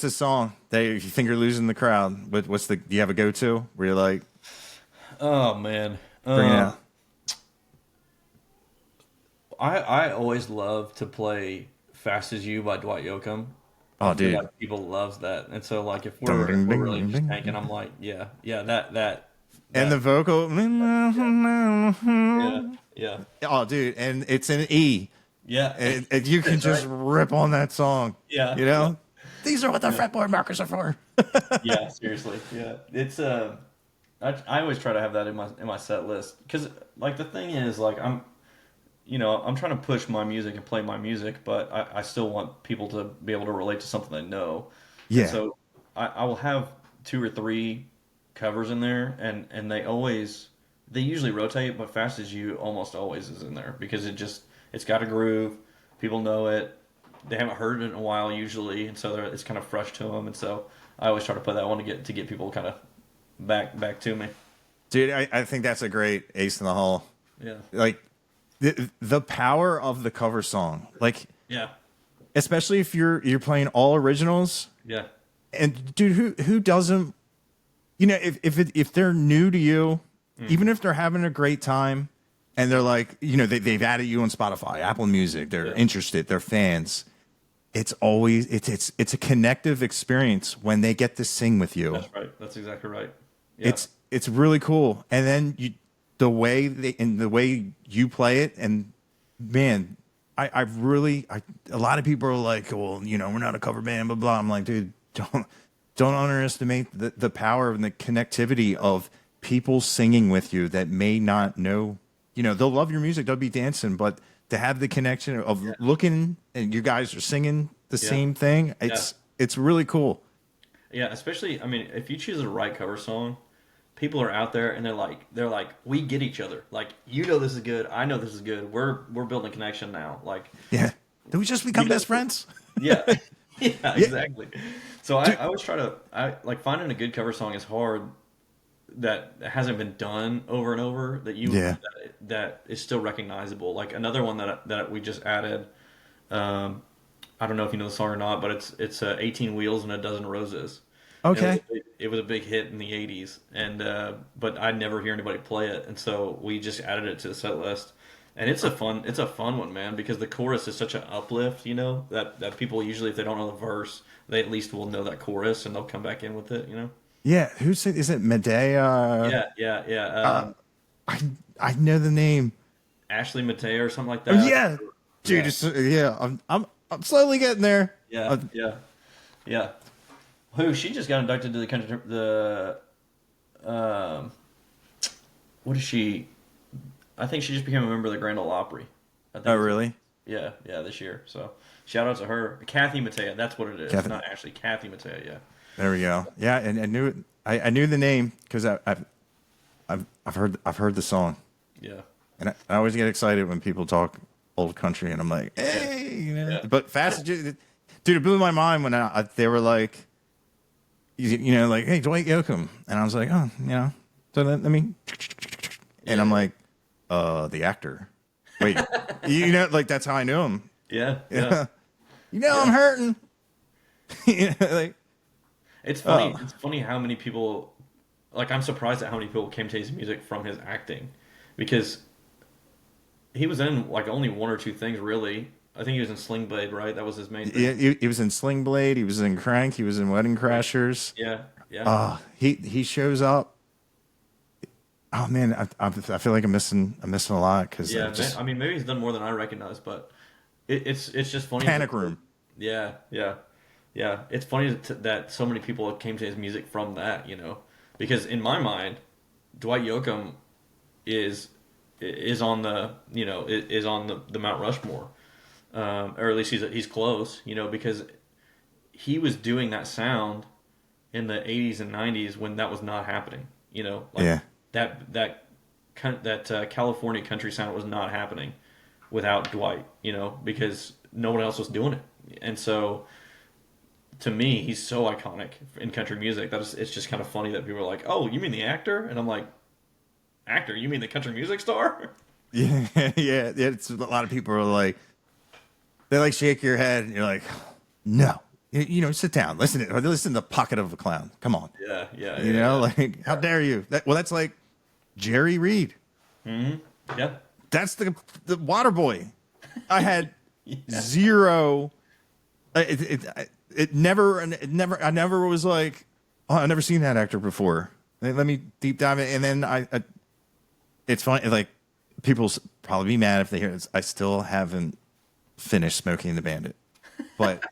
A: song that if you think you're losing the crowd? Do you have a go to where you're like
B: Oh man,
A: bring it out?
B: I always love to play "Fast as You" by Dwight Yoakam. I
A: Oh,
B: feel
A: dude.
B: like people loves that, and so like if
A: Ding,
B: we're if
A: ding,
B: we're
A: ding,
B: really
A: ding,
B: just
A: ding.
B: tanking, I'm like, yeah, yeah, that
A: And the
B: that
A: vocal.
B: yeah, yeah, yeah,
A: Oh, dude, and it's an E,
B: yeah.
A: and you can
B: That's
A: just
B: right.
A: rip on that song.
B: Yeah,
A: You
B: yeah,
A: know, these are what the
B: yeah,
A: fretboard markers are for.
B: yeah. Seriously, yeah. It's I always try to have that in my set list because like the thing is like I'm trying to push my music and play my music, but I still want people to be able to relate to something they know, and
A: Yeah,
B: so I will have two or three covers in there, and they usually rotate, but Fast as You almost always is in there because it's got a groove, people know it, they haven't heard it in a while usually, and so it's kind of fresh to them, and so I always try to play that one to get people kind of back to me.
A: Dude, I think that's a great ace in the hole.
B: Yeah.
A: Like the power of the cover song. Like
B: Yeah.
A: especially if you're playing all originals.
B: Yeah.
A: And dude, who doesn't, you know, if they're new to you, even if they're having a great time and they're like, you know, they've added you on Spotify, Apple Music, they're interested, they're fans. It's always it's a connective experience when they get to sing with you.
B: That's right. That's exactly right. Yeah.
A: It's really cool. And then the way you play it, and man, a lot of people are like, well, you know, we're not a cover band, blah blah. I'm like, dude, don't underestimate the power and the connectivity of people singing with you that may not know. You know, they'll love your music, they'll be dancing, but to have the connection of looking and you guys are singing the same thing, it's really cool.
B: Yeah, especially, I mean, if you choose the right cover song, people are out there and they're like, we get each other. Like, you know this is good, I know this is good. We're building a connection now. Like,
A: yeah, did we just become best friends?
B: Yeah, yeah, exactly. So I always try to like finding a good cover song is hard. That hasn't been done over and over. That is still recognizable. Like another one that we just added. I don't know if you know the song or not, but it's 18 Wheels and a Dozen Roses.
A: Okay.
B: It was a big hit in the 80s, and but I'd never hear anybody play it, and so we just added it to the set list. And it's a fun one, man, because the chorus is such an uplift, you know, that people usually, if they don't know the verse, they at least will know that chorus and they'll come back in with it, you know.
A: Yeah, is it Medea?
B: Yeah.
A: I know the name.
B: Ashley Mateo or something like that.
A: Yeah, dude. I'm slowly getting there.
B: Yeah. Who she just got inducted to the country what is she? I think she just became a member of the Grand Ole Opry. I think
A: really?
B: Yeah, this year. So shout out to her, Kathy Mattea. That's what it is.
A: Kathy.
B: Not Ashley. Kathy Mattea. Yeah.
A: There we go. Yeah, and I knew it. I knew the name because I've heard the song.
B: Yeah.
A: And I always get excited when people talk old country, and I'm like, hey, you know. Yeah. But dude, it blew my mind when they were like, you know, like, hey, Dwight Yoakam, and I was like, oh, you know, so let me, and I'm like, the actor. Wait, you know, like that's how I knew him.
B: Yeah.
A: You know, I'm hurting. You know, like.
B: It's funny. It's funny how many people, like, I'm surprised at how many people came to his music from his acting, because he was in like only one or two things really. I think he was in Sling Blade, right? That was his main thing.
A: Yeah, he was in Sling Blade. He was in Crank. He was in Wedding Crashers.
B: Yeah.
A: He shows up. Oh man, I feel like I'm missing a lot because
B: I mean, maybe he's done more than I recognize, but it's just funny.
A: Panic Room.
B: Yeah. It's funny that so many people came to his music from that, you know, because in my mind, Dwight Yoakam is on the, you know, is on the Mount Rushmore, or at least he's close, you know, because he was doing that sound in the 80s and 90s when that was not happening, you know, like that California country sound was not happening without Dwight, you know, because no one else was doing it, and so. To me, he's so iconic in country music that it's just kind of funny that people are like, "Oh, you mean the actor?" And I'm like, "Actor? You mean the country music star?"
A: Yeah. It's a lot of people are like, they like shake your head, and you're like, "No, you know, sit down, listen to the Pocket of a Clown. Come on."
B: Yeah.
A: You know, like, how dare you? That's like Jerry Reed.
B: Mm-hmm. Yeah.
A: That's the Water Boy. I had zero. It never. I never was like, oh, I've never seen that actor before. Let me deep dive in, and then it's funny. Like, people probably be mad if they hear this. I still haven't finished Smokey and the Bandit, but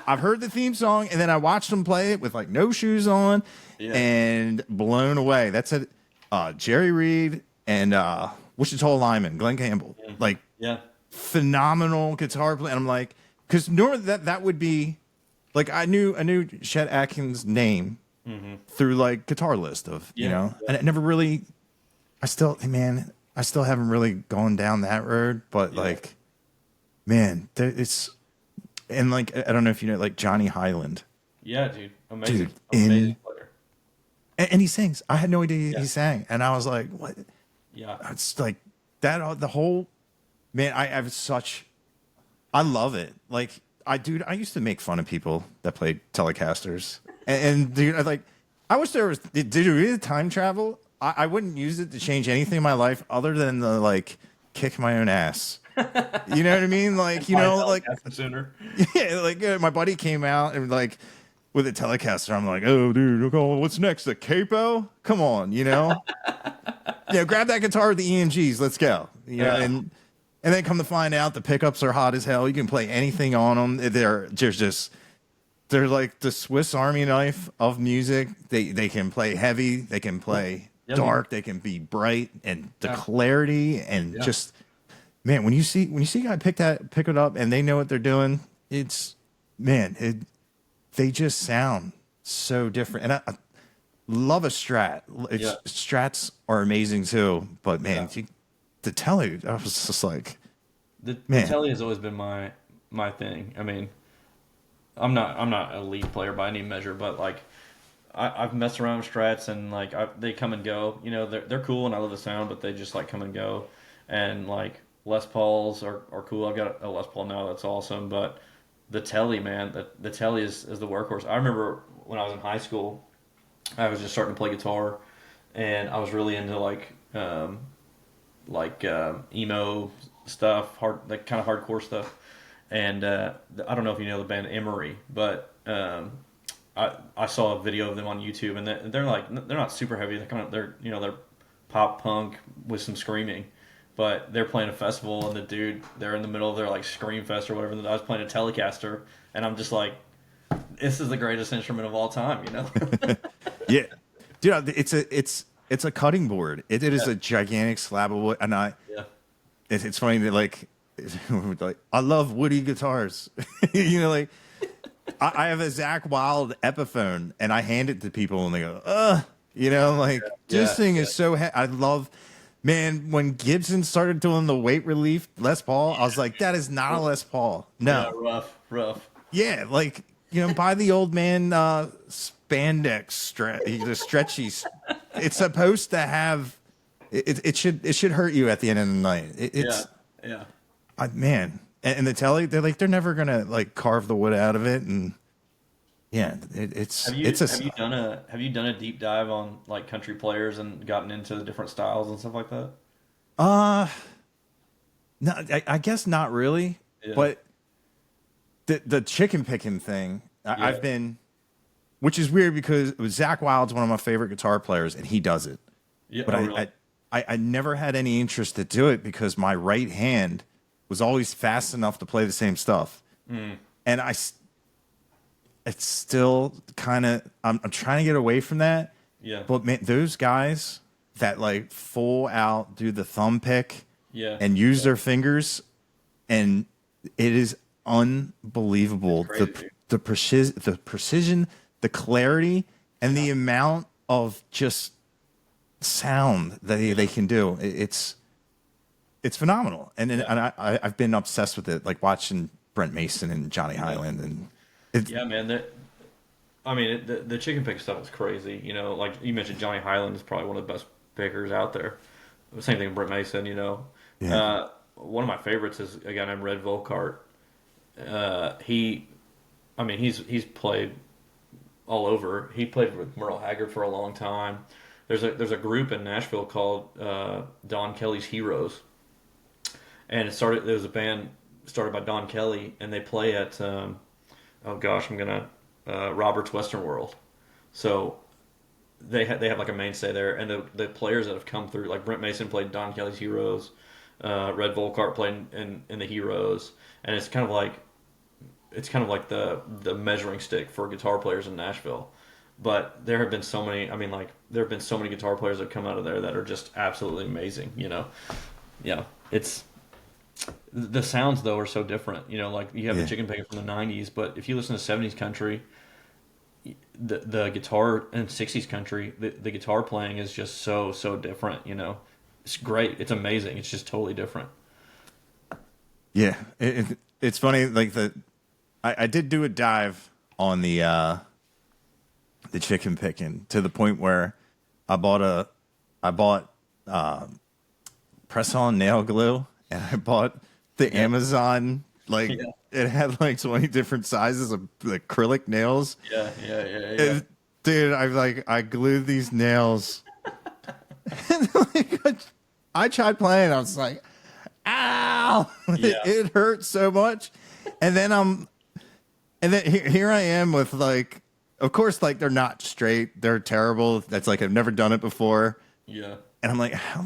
A: I've heard the theme song, and then I watched them play it with like no shoes on, and blown away. That's Jerry Reed and Wichita Lineman, Glenn Campbell, like phenomenal guitar play. And I'm like, because normally that would be. Like I knew Chet Atkins' name through like Guitar List of you know, and it never really. I still haven't really gone down that road, but like, man, it's and like I don't know if you know like Johnny Highland.
B: Yeah, dude.
A: Dude,
B: Amazing. Amazing player.
A: and he sings. I had no idea
B: Yeah.
A: he sang, and I was like, what?
B: Yeah.
A: It's like that. The whole man. I have such. I love it. Like dude, I used to make fun of people that played Telecasters, and dude, I wish there was. Did you really time travel? I wouldn't use it to change anything in my life other than the like kick my own ass. You know what I mean? Like,
B: Buy a
A: like
B: Telecaster sooner.
A: yeah, like my buddy came out and like with a Telecaster. I'm like, oh, dude, look, what's next? The capo? Come on, grab that guitar with the EMGs. Let's go. And then come to find out, the pickups are hot as hell. You can play anything on them. They're like the Swiss Army knife of music. They can play heavy. They can play dark. They can be bright, and the clarity and just man, when you see a guy pick it up and they know what they're doing, they just sound so different. And I love a Strat. Strats are amazing too, but man, the Telly, I was just like,
B: The
A: man,
B: Telly has always been my thing. I mean, I'm not a lead player by any measure, but like I've messed around with Strats and like they come and go. You know, they're cool and I love the sound, but they just like come and go. And like Les Pauls are cool. I've got a Les Paul now that's awesome, but the Telly, man, the Telly is the workhorse. I remember when I was in high school, I was just starting to play guitar, and I was really into emo stuff, like kind of hardcore stuff. And I don't know if you know the band Emery, but I saw a video of them on YouTube, and they're not super heavy. They're pop punk with some screaming, but they're playing a festival, and they're in the middle of their like scream fest or whatever. And I was playing a Telecaster, and I'm just like, this is the greatest instrument of all time, you know?
A: yeah, dude, it's a cutting board. It is a gigantic slab of wood, and
B: Yeah.
A: it's funny that like I love woody guitars. Like I have a Zach Wild Epiphone, and I hand it to people, and they go, this thing is so. I love, man. When Gibson started doing the weight relief Les Paul, I was like, that is not a Les Paul. No,
B: Yeah, rough.
A: yeah, like buy the old man spandex the stretchy. It's supposed to have. It should hurt you at the end of the night.
B: Yeah.
A: Man, and the Telly, they're never gonna like carve the wood out of it, and
B: Have you done a deep dive on like country players and gotten into the different styles and stuff like that?
A: No, I guess not really, but the chicken picking thing, I've been, which is weird because Zach Wild's one of my favorite guitar players, and he does it.
B: Yeah,
A: But
B: really?
A: I never had any interest to do it because my right hand was always fast enough to play the same stuff. And it's still kind of, I'm trying to get away from that.
B: Yeah.
A: But man, those guys that like full out do the thumb pick and use their fingers, and it is unbelievable.
B: Crazy,
A: The precision, the clarity, and the amount of just sound that they can do. It's phenomenal, and I've been obsessed with it, like watching Brent Mason and Johnny Highland, and
B: man. The chicken pick stuff is crazy. You know, like you mentioned, Johnny Highland is probably one of the best pickers out there. Same thing with Brent Mason. You know, one of my favorites is a guy named Red Volkart. He's played all over. He played with Merle Haggard for a long time. There's a group in Nashville called Don Kelly's Heroes, and there was a band started by Don Kelly, and they play at Robert's Western World. So they have like a mainstay there, and the players that have come through, like Brent Mason played Don Kelly's Heroes, Red Volkart played in the Heroes, and it's kind of like the measuring stick for guitar players in Nashville. But there have been so many. There have been so many guitar players that have come out of there that are just absolutely amazing. You know, it's the sounds though are so different. You know, like you have the chicken picker from the '90s, but if you listen to '70s country, the guitar and '60s country, the guitar playing is just so different. You know, it's great. It's amazing. It's just totally different.
A: Yeah, it's funny. Like I did do a dive on the the chicken picking to the point where I bought press on nail glue, and I bought the Amazon, like,
B: Yeah.
A: it had like 20 different sizes of acrylic nails.
B: Yeah. Yeah. Yeah. Yeah.
A: And, dude, I glued these nails. And like, I tried playing. I was like, ow,
B: Yeah.
A: it hurts so much. And then here I am with, like, of course, like, they're not straight. They're terrible. That's like, I've never done it before.
B: Yeah.
A: And I'm like, how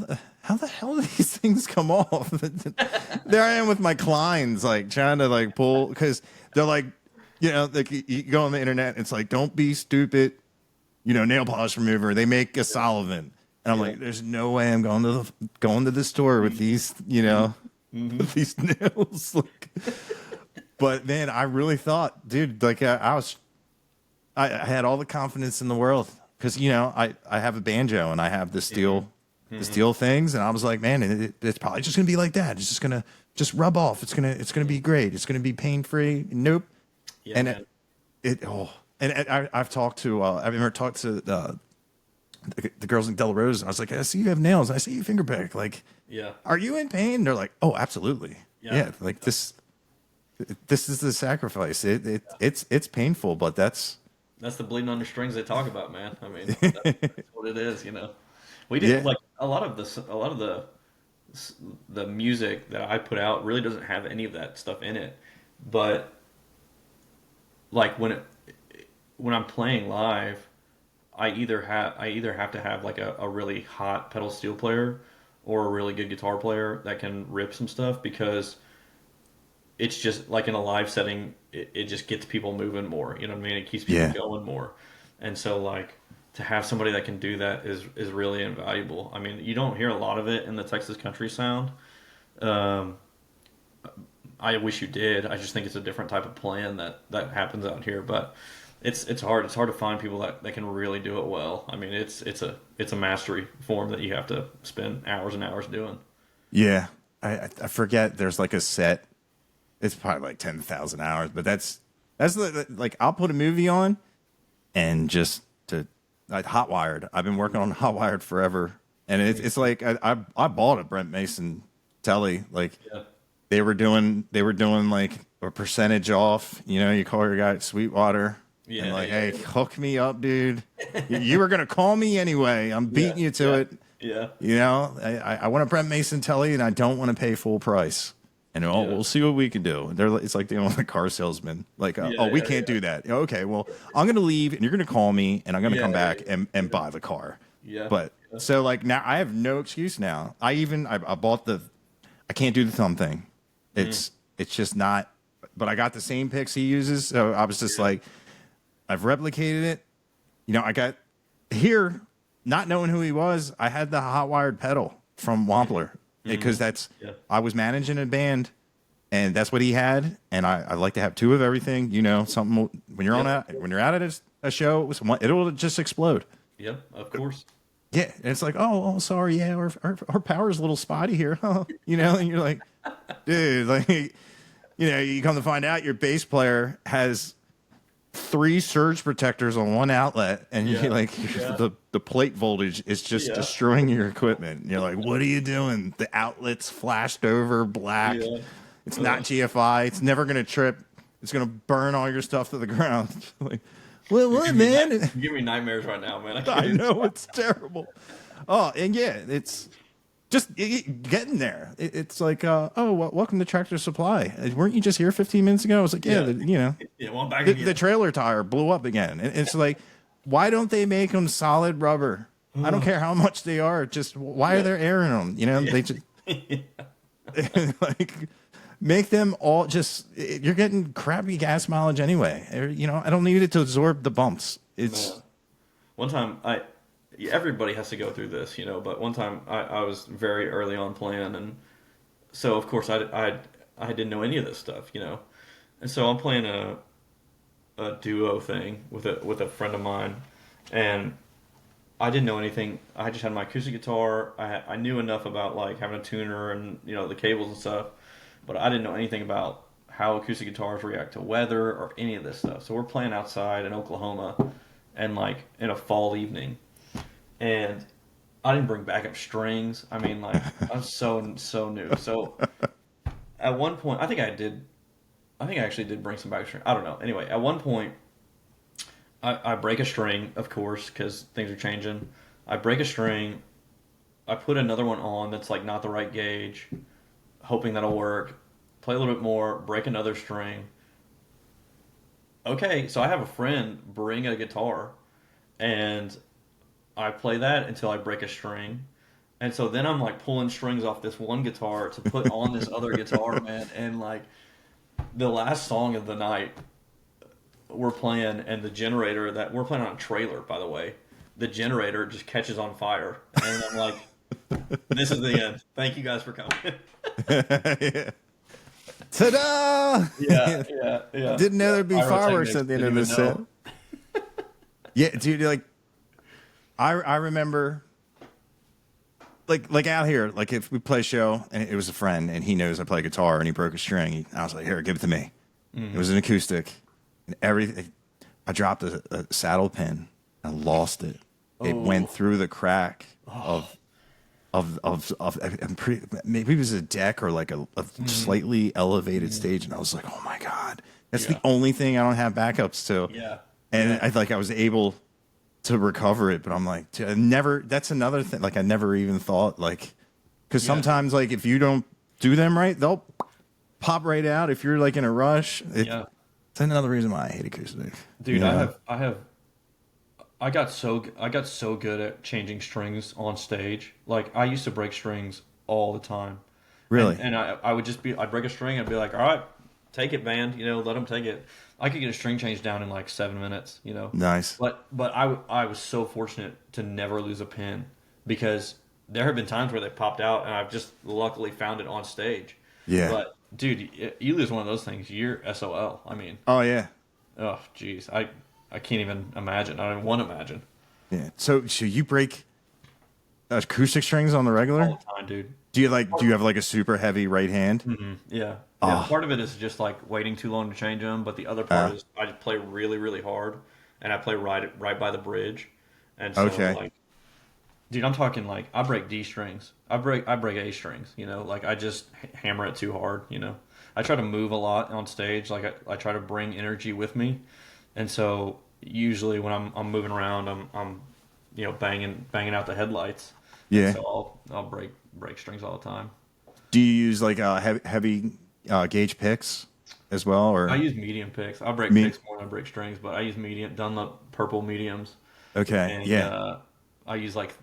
A: the hell do these things come off? There I am with my Kleins, like, trying to, like, pull, because they're like, like, you go on the internet, it's like, don't be stupid, nail polish remover. They make a solvent. And I'm like, there's no way I'm going to the store with these, with these nails. Like, but man, I really thought, dude, like, I had all the confidence in the world, because I have a banjo and I have the steel things, and I was like, man, it's probably just gonna be like that. It's just gonna rub off. It's gonna be great. It's gonna be pain free. Nope.
B: Yeah,
A: And
B: man.
A: I've talked to I've never talked to the girls in Del Rose, and I was like, I see you have nails. I see you finger pick. Like,
B: Yeah.
A: are you in pain? They're like, oh, absolutely.
B: Yeah.
A: Yeah. Like, this is the sacrifice. It's painful, but that's
B: the bleeding under strings they talk about, man. I mean, that's what it is, We did like a lot of the music that I put out really doesn't have any of that stuff in it. But like when I'm playing live, I either have to have like a really hot pedal steel player or a really good guitar player that can rip some stuff, because it's just like in a live setting, it just gets people moving more. You know what I mean? It keeps people going more. And so, like, to have somebody that can do that is really invaluable. I mean, you don't hear a lot of it in the Texas country sound. I wish you did. I just think it's a different type of playing that happens out here. But it's hard. It's hard to find people that can really do it well. I mean, it's a mastery form that you have to spend hours and hours doing.
A: Yeah. I forget. There's like a set. It's probably like 10,000 hours, but that's like, I'll put a movie on and just like Hotwired. I've been working on Hotwired forever, and it's like I bought a Brent Mason telly. Like, they were doing like a percentage off. You call your guy at Sweetwater, and like, hey, hook me up, dude. You were gonna call me anyway. I'm beating you to it.
B: Yeah.
A: I want a Brent Mason telly, and I don't want to pay full price. And we'll see what we can do. It's like dealing with a car salesman. Like, we can't do that. Okay, well, I'm going to leave, and you're going to call me, and I'm going to come back and buy the car.
B: Yeah.
A: But so, like, now I have no excuse now. I bought I can't do the thumb thing. It's just not. But I got the same picks he uses, so I was just like, I've replicated it. I got here, not knowing who he was. I had the hot wired pedal from Wampler. Because I was managing a band, and that's what he had, and I like to have two of everything. Something when you're when you're out at a show, it'll just explode.
B: Yeah, of course.
A: Yeah, and it's like, oh, sorry, yeah, our power's a little spotty here, and you're like, dude, like, you come to find out your bass player has 3 surge protectors on one outlet, and you're like, the plate voltage is just destroying your equipment. And you're like, what are you doing? The outlet's flashed over black. It's not GFI. It's never gonna trip. It's gonna burn all your stuff to the ground. Like, what, man?
B: You give me nightmares right now, man.
A: I know, it's terrible. Oh, and it's just getting there. It's like, welcome to Tractor Supply. Weren't you just here 15 minutes ago? I was like,
B: well, I'm back again.
A: The trailer tire blew up again. And it's like, why don't they make them solid rubber? I don't care how much they are. Just why are they airing them? They just like, make them all just. You're getting crappy gas mileage anyway. I don't need it to absorb the bumps. It's
B: one time everybody has to go through this, but one time I was very early on playing, and so of course I didn't know any of this stuff, and so I'm playing a duo thing with a friend of mine, and I didn't know anything. I just had my acoustic guitar. I knew enough about like having a tuner and the cables and stuff, but I didn't know anything about how acoustic guitars react to weather or any of this stuff. So we're playing outside in Oklahoma, and like in a fall evening, and I didn't bring backup strings. I mean, like I was so new. So at one point, I think I did. I think I actually did bring some backup string. I don't know. Anyway, at one point, I break a string, of course, because things are changing. I break a string. I put another one on that's like not the right gauge, hoping that'll work. Play a little bit more, break another string. Okay, so I have a friend bring a guitar, and I play that until I break a string. And so then I'm like pulling strings off this one guitar to put on this other guitar, man. And like the last song of the night, we're playing, and the generator that we're playing on a trailer, by the way, the generator just catches on fire. And I'm like, this is the end. Thank you guys for coming.
A: Yeah. Ta-da!
B: Yeah.
A: Didn't know there'd be fireworks at the end of the set. Yeah, dude, like I remember like out here, like if we play a show and it was a friend and he knows I play guitar and he broke a string, I was like, here, give it to me. It was an acoustic, and everything. I dropped a saddle pin. I lost it. It went through the crack of I'm pretty, maybe it was a deck or like a slightly elevated stage, and I was like, oh my god, that's the only thing I don't have backups to.
B: Yeah.
A: And I was able to recover it, but I'm like, I never. That's another thing. Like I never even thought like, because sometimes like if you don't do them right, they'll pop right out. If you're like in a rush, it's another reason why I hate acoustic.
B: Dude, I got so good at changing strings on stage. Like I used to break strings all the time.
A: Really?
B: And I would just I'd break a string and be like, all right, take it, band. Let them take it. I could get a string change down in like 7 minutes.
A: Nice.
B: But I was so fortunate to never lose a pin, because there have been times where they popped out and I've just luckily found it on stage.
A: Yeah.
B: But dude, you lose one of those things, you're SOL. I mean.
A: Oh yeah.
B: Oh jeez, I can't even imagine. I don't even want to imagine.
A: Yeah. So you break acoustic strings on the regular?
B: All the time, dude.
A: Do you have like a super heavy right hand?
B: Mm-hmm. Yeah. Part of it is just like waiting too long to change them, but the other part is I just play really, really hard, and I play right by the bridge, and so like, dude, I'm talking like I break D strings, I break A strings. Like I just hammer it too hard. I try to move a lot on stage. Like I try to bring energy with me, and so usually when I'm moving around, I'm banging out the headlights.
A: Yeah.
B: So I'll break strings all the time.
A: Do you use like heavy gauge picks as well, or
B: I use medium picks. I break picks more than I break strings, but I use medium Dunlop purple mediums.
A: Okay.
B: And, I use like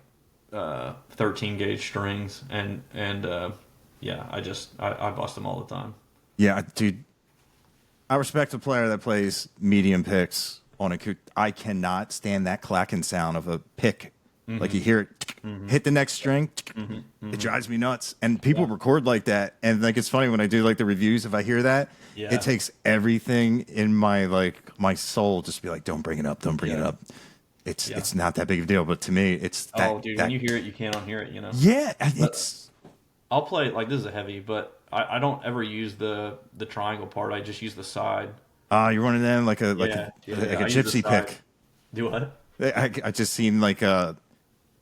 B: 13 gauge strings, and I bust them all the time.
A: Yeah, dude. I respect a player that plays medium picks on a. I cannot stand that clacking sound of a pick. Like you hear it hit the next string, it drives me nuts. And people record like that, and like it's funny when I do like the reviews. If I hear that, it takes everything in my soul just to be like, don't bring it up, don't bring it up. It's not that big of a deal, but to me, it's that.
B: Oh, dude, when you hear it, you can't unhear it.
A: Yeah, it's.
B: I'll play like this is a heavy, but I don't ever use the triangle part. I just use the side.
A: You're running in like a gypsy pick.
B: Do what?
A: I just seen like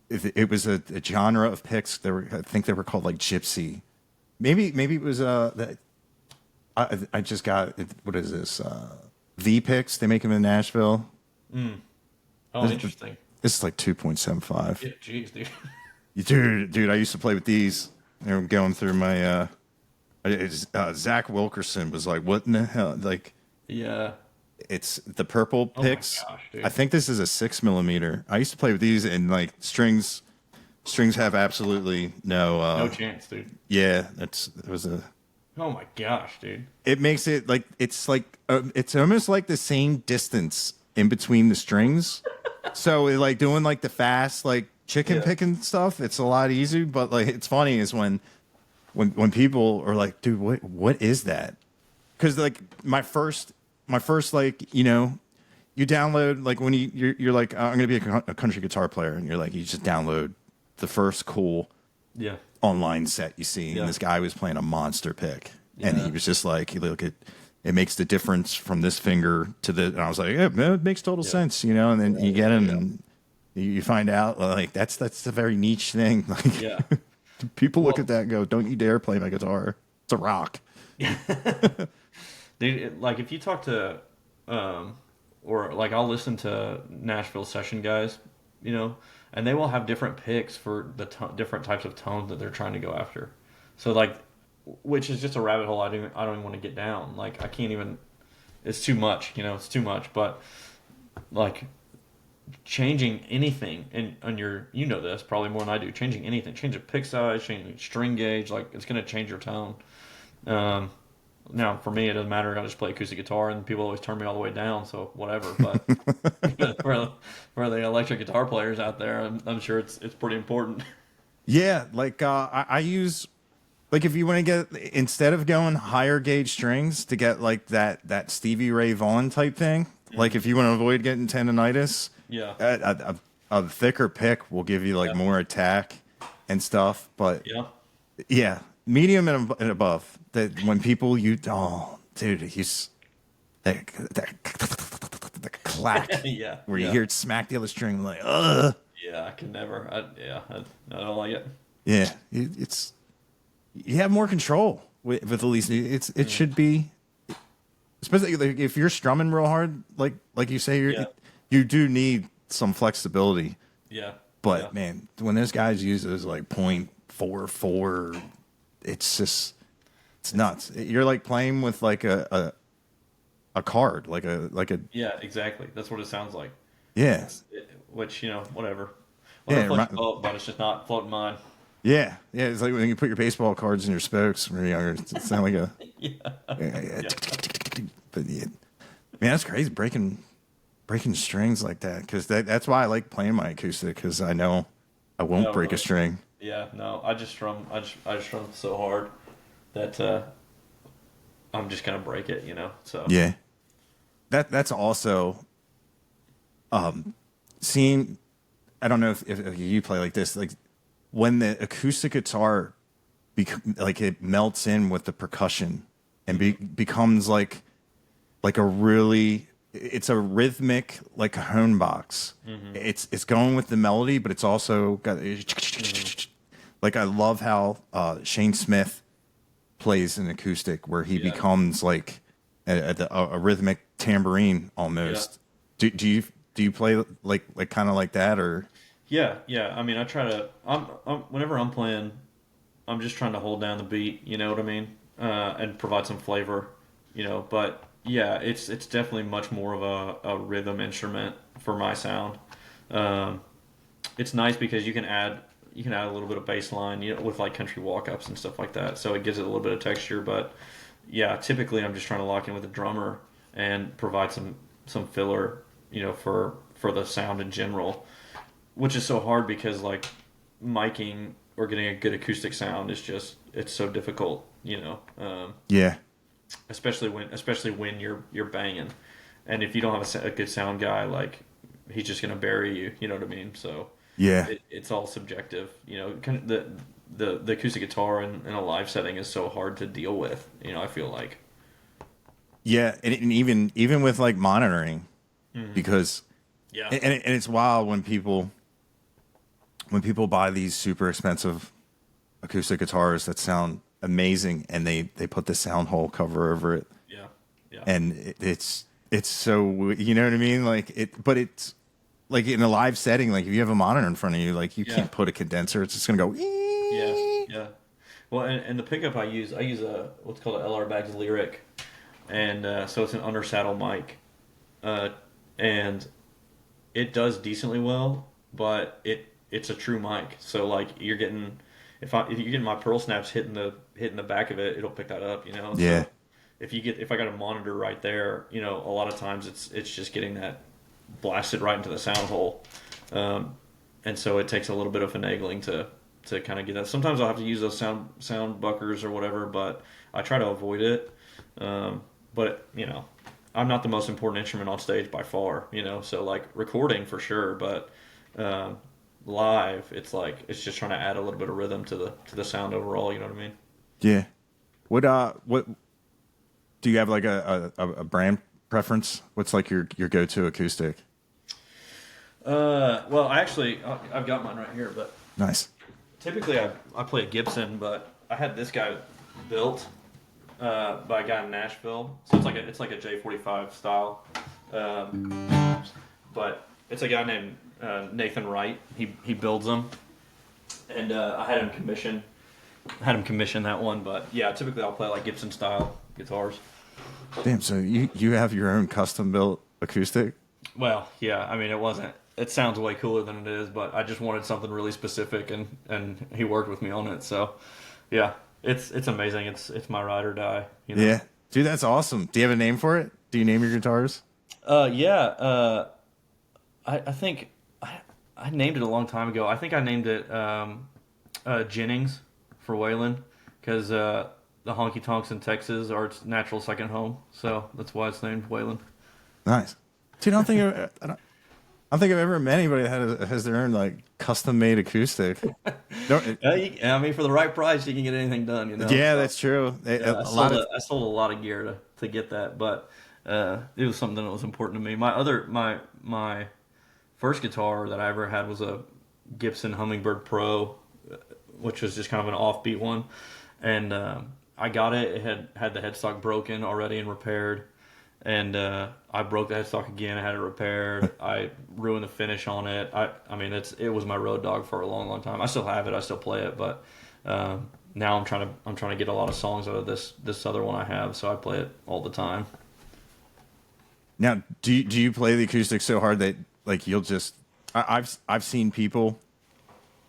A: it was a genre of picks. I think they were called like gypsy. Maybe it was I just got what is this V picks? They make them in Nashville.
B: Oh, interesting.
A: This is like 2.75.
B: Yeah, jeez,
A: Dude, I used to play with these. They were going through my. Zach Wilkerson was like, "What in the hell?" Like,
B: yeah.
A: It's the purple picks.
B: Oh my gosh, dude.
A: I think this is a 6mm. I used to play with these, and like strings have absolutely no
B: chance, dude.
A: Yeah, it was a.
B: Oh my gosh, dude!
A: It makes it like it's almost like the same distance in between the strings. So like doing like the fast like chicken picking stuff, it's a lot easier. But like it's funny is when people are like, dude, what is that? Because like my first like you download like when you're like I'm gonna be a country guitar player, and you're like you just download the first cool online set you see, and this guy was playing a monster pick, and he was just like he look at it makes the difference from this finger to the. And I was like, yeah, man, it makes total sense, you know. And then you get them, and you find out like that's a very niche thing. Like,
B: Yeah.
A: people look
B: Well,
A: at that and go, "Don't you dare play my guitar. It's a rock."
B: dude, like if you talk to, or like I'll listen to Nashville session guys, you know, and they will have different picks for the different types of tones that they're trying to go after. So like, which is just a rabbit hole I don't even want to get down. Like I can't even. It's too much, you know. It's too much, but like changing anything on your, you know this probably more than I do. Changing anything, change a pick size, changing string gauge, like it's gonna change your tone. Um, Now, for me, it doesn't matter. I just play acoustic guitar, and people always turn me all the way down, so whatever. But for the electric guitar players out there, I'm sure it's pretty important.
A: Yeah, like I use like if you want to get instead of going higher gauge strings to get like that Stevie Ray Vaughan type thing. Like if you want to avoid getting tendonitis,
B: Yeah,
A: a thicker pick will give you like
B: yeah,
A: more attack and stuff. But
B: yeah,
A: yeah, medium and above. That when people you oh dude, he's that clack
B: yeah,
A: where you
B: yeah,
A: hear it smack the other string like ugh.
B: yeah. I can never. I don't like it.
A: Yeah, it's you have more control with at least it should be, especially like if you're strumming real hard, like you say,
B: Yeah,
A: you do need some flexibility.
B: yeah, yeah,
A: But man, when those guys use those like 0.44, it's just it's nuts. You're like playing with like a card, like a
B: yeah. Exactly. That's what it sounds like.
A: yeah
B: Which whatever.
A: yeah
B: Whatever floats your boat, but it's just not floating mine.
A: yeah. It's like when you put your baseball cards in your spokes when you're younger. It sounds like a
B: Yeah,
A: yeah.
B: yeah,
A: But yeah, man, that's crazy breaking strings like that because that's why I like playing my acoustic because I know I won't
B: no,
A: break a
B: really.
A: string.
B: Yeah, no. I just strum so hard that I'm just gonna break it, you know. So
A: Yeah, that's also seeing. I don't know if you play like this, like when the acoustic guitar, like it melts in with the percussion and becomes like a really. It's a rhythmic like cajon box. It's going with the melody, but it's also got like I love how Shane Smith plays an acoustic where he
B: yeah,
A: becomes like a rhythmic tambourine
B: yeah,
A: almost. Do you play like kind of like that or
B: yeah, yeah. I mean, I try to. Whenever I'm playing, I'm just trying to hold down the beat. You know what I mean? And provide some flavor. You know, but yeah, it's definitely much more of a rhythm instrument for my sound. Um, it's nice because you can add a little bit of bass line, you know, with like country walk ups and stuff like that. So it gives it a little bit of texture. But yeah, typically I'm just trying to lock in with a drummer and provide some filler, you know, for the sound in general, which is so hard because like miking or getting a good acoustic sound is just it's so difficult, you know.
A: yeah
B: Especially when you're banging, and if you don't have a good sound guy, like he's just gonna bury you. You know what I mean? So
A: yeah
B: it's all subjective. You know, kind of the acoustic guitar in a live setting is so hard to deal with. You know, I feel like.
A: yeah and even with like monitoring because
B: Yeah.
A: and it's wild when people buy these super expensive acoustic guitars that sound amazing and they put the sound hole cover over it
B: Yeah. Yeah.
A: and it's so you know what I mean like it but it's like in a live setting like if you have a monitor in front of you like you
B: Yeah.
A: can't put a condenser it's just gonna go
B: Yeah.
A: "Ee."
B: Yeah. Well, and the pickup I use a what's called a LR Baggs Lyric, and so it's an under saddle mic, uh, and it does decently well, but it's a true mic. So like you're getting if you get my pearl snaps hitting the back of it, it'll pick that up, you know.
A: Yeah,
B: So if I got a monitor right there, you know, a lot of times it's just getting that blasted right into the sound hole, um, and so it takes a little bit of finagling to kind of get that. Sometimes I'll have to use those sound buckers or whatever, but I try to avoid it. But you know, I'm not the most important instrument on stage by far, you know. So like recording for sure, but um, live, it's like it's just trying to add a little bit of rhythm to the sound overall. You know what I mean?
A: yeah. What Do you have like a brand preference? What's like your go-to acoustic?
B: Well, I've got mine right here, but
A: Nice.
B: typically I play a Gibson, but I had this guy built by a guy in Nashville. So it's like a J45 style, but it's a guy named Nathan Wright. He builds them, and I had him commission that one. But yeah, typically I'll play like Gibson style guitars.
A: Damn. So you have your own custom built acoustic?
B: Well, yeah, I mean, it wasn't. It sounds way cooler than it is, but I just wanted something really specific, and he worked with me on it. So, yeah, it's amazing. It's my ride or die. You know?
A: Yeah, dude, that's awesome. Do you have a name for it? Do you name your guitars?
B: Yeah. I think I named it a long time ago. I think I named it Jennings for Waylon because the honky tonks in Texas are its natural second home. So that's why it's named Waylon.
A: Nice, dude. I don't think I've ever met anybody that has their own like custom made acoustic.
B: I mean, for the right price, you can get anything done. You know.
A: Yeah,
B: So,
A: that's true.
B: yeah, I sold a lot of gear to get that, but it was something that was important to me. My first guitar that I ever had was a Gibson Hummingbird Pro, which was just kind of an offbeat one, and I got it. It had the headstock broken already and repaired. And I broke the headstock again. I had it repaired. I ruined the finish on it. I mean, it was my road dog for a long, long time. I still have it. I still play it, but now I'm trying to get a lot of songs out of this other one I have. So I play it all the time.
A: Now, do you play the acoustic so hard that like you'll just? I've seen people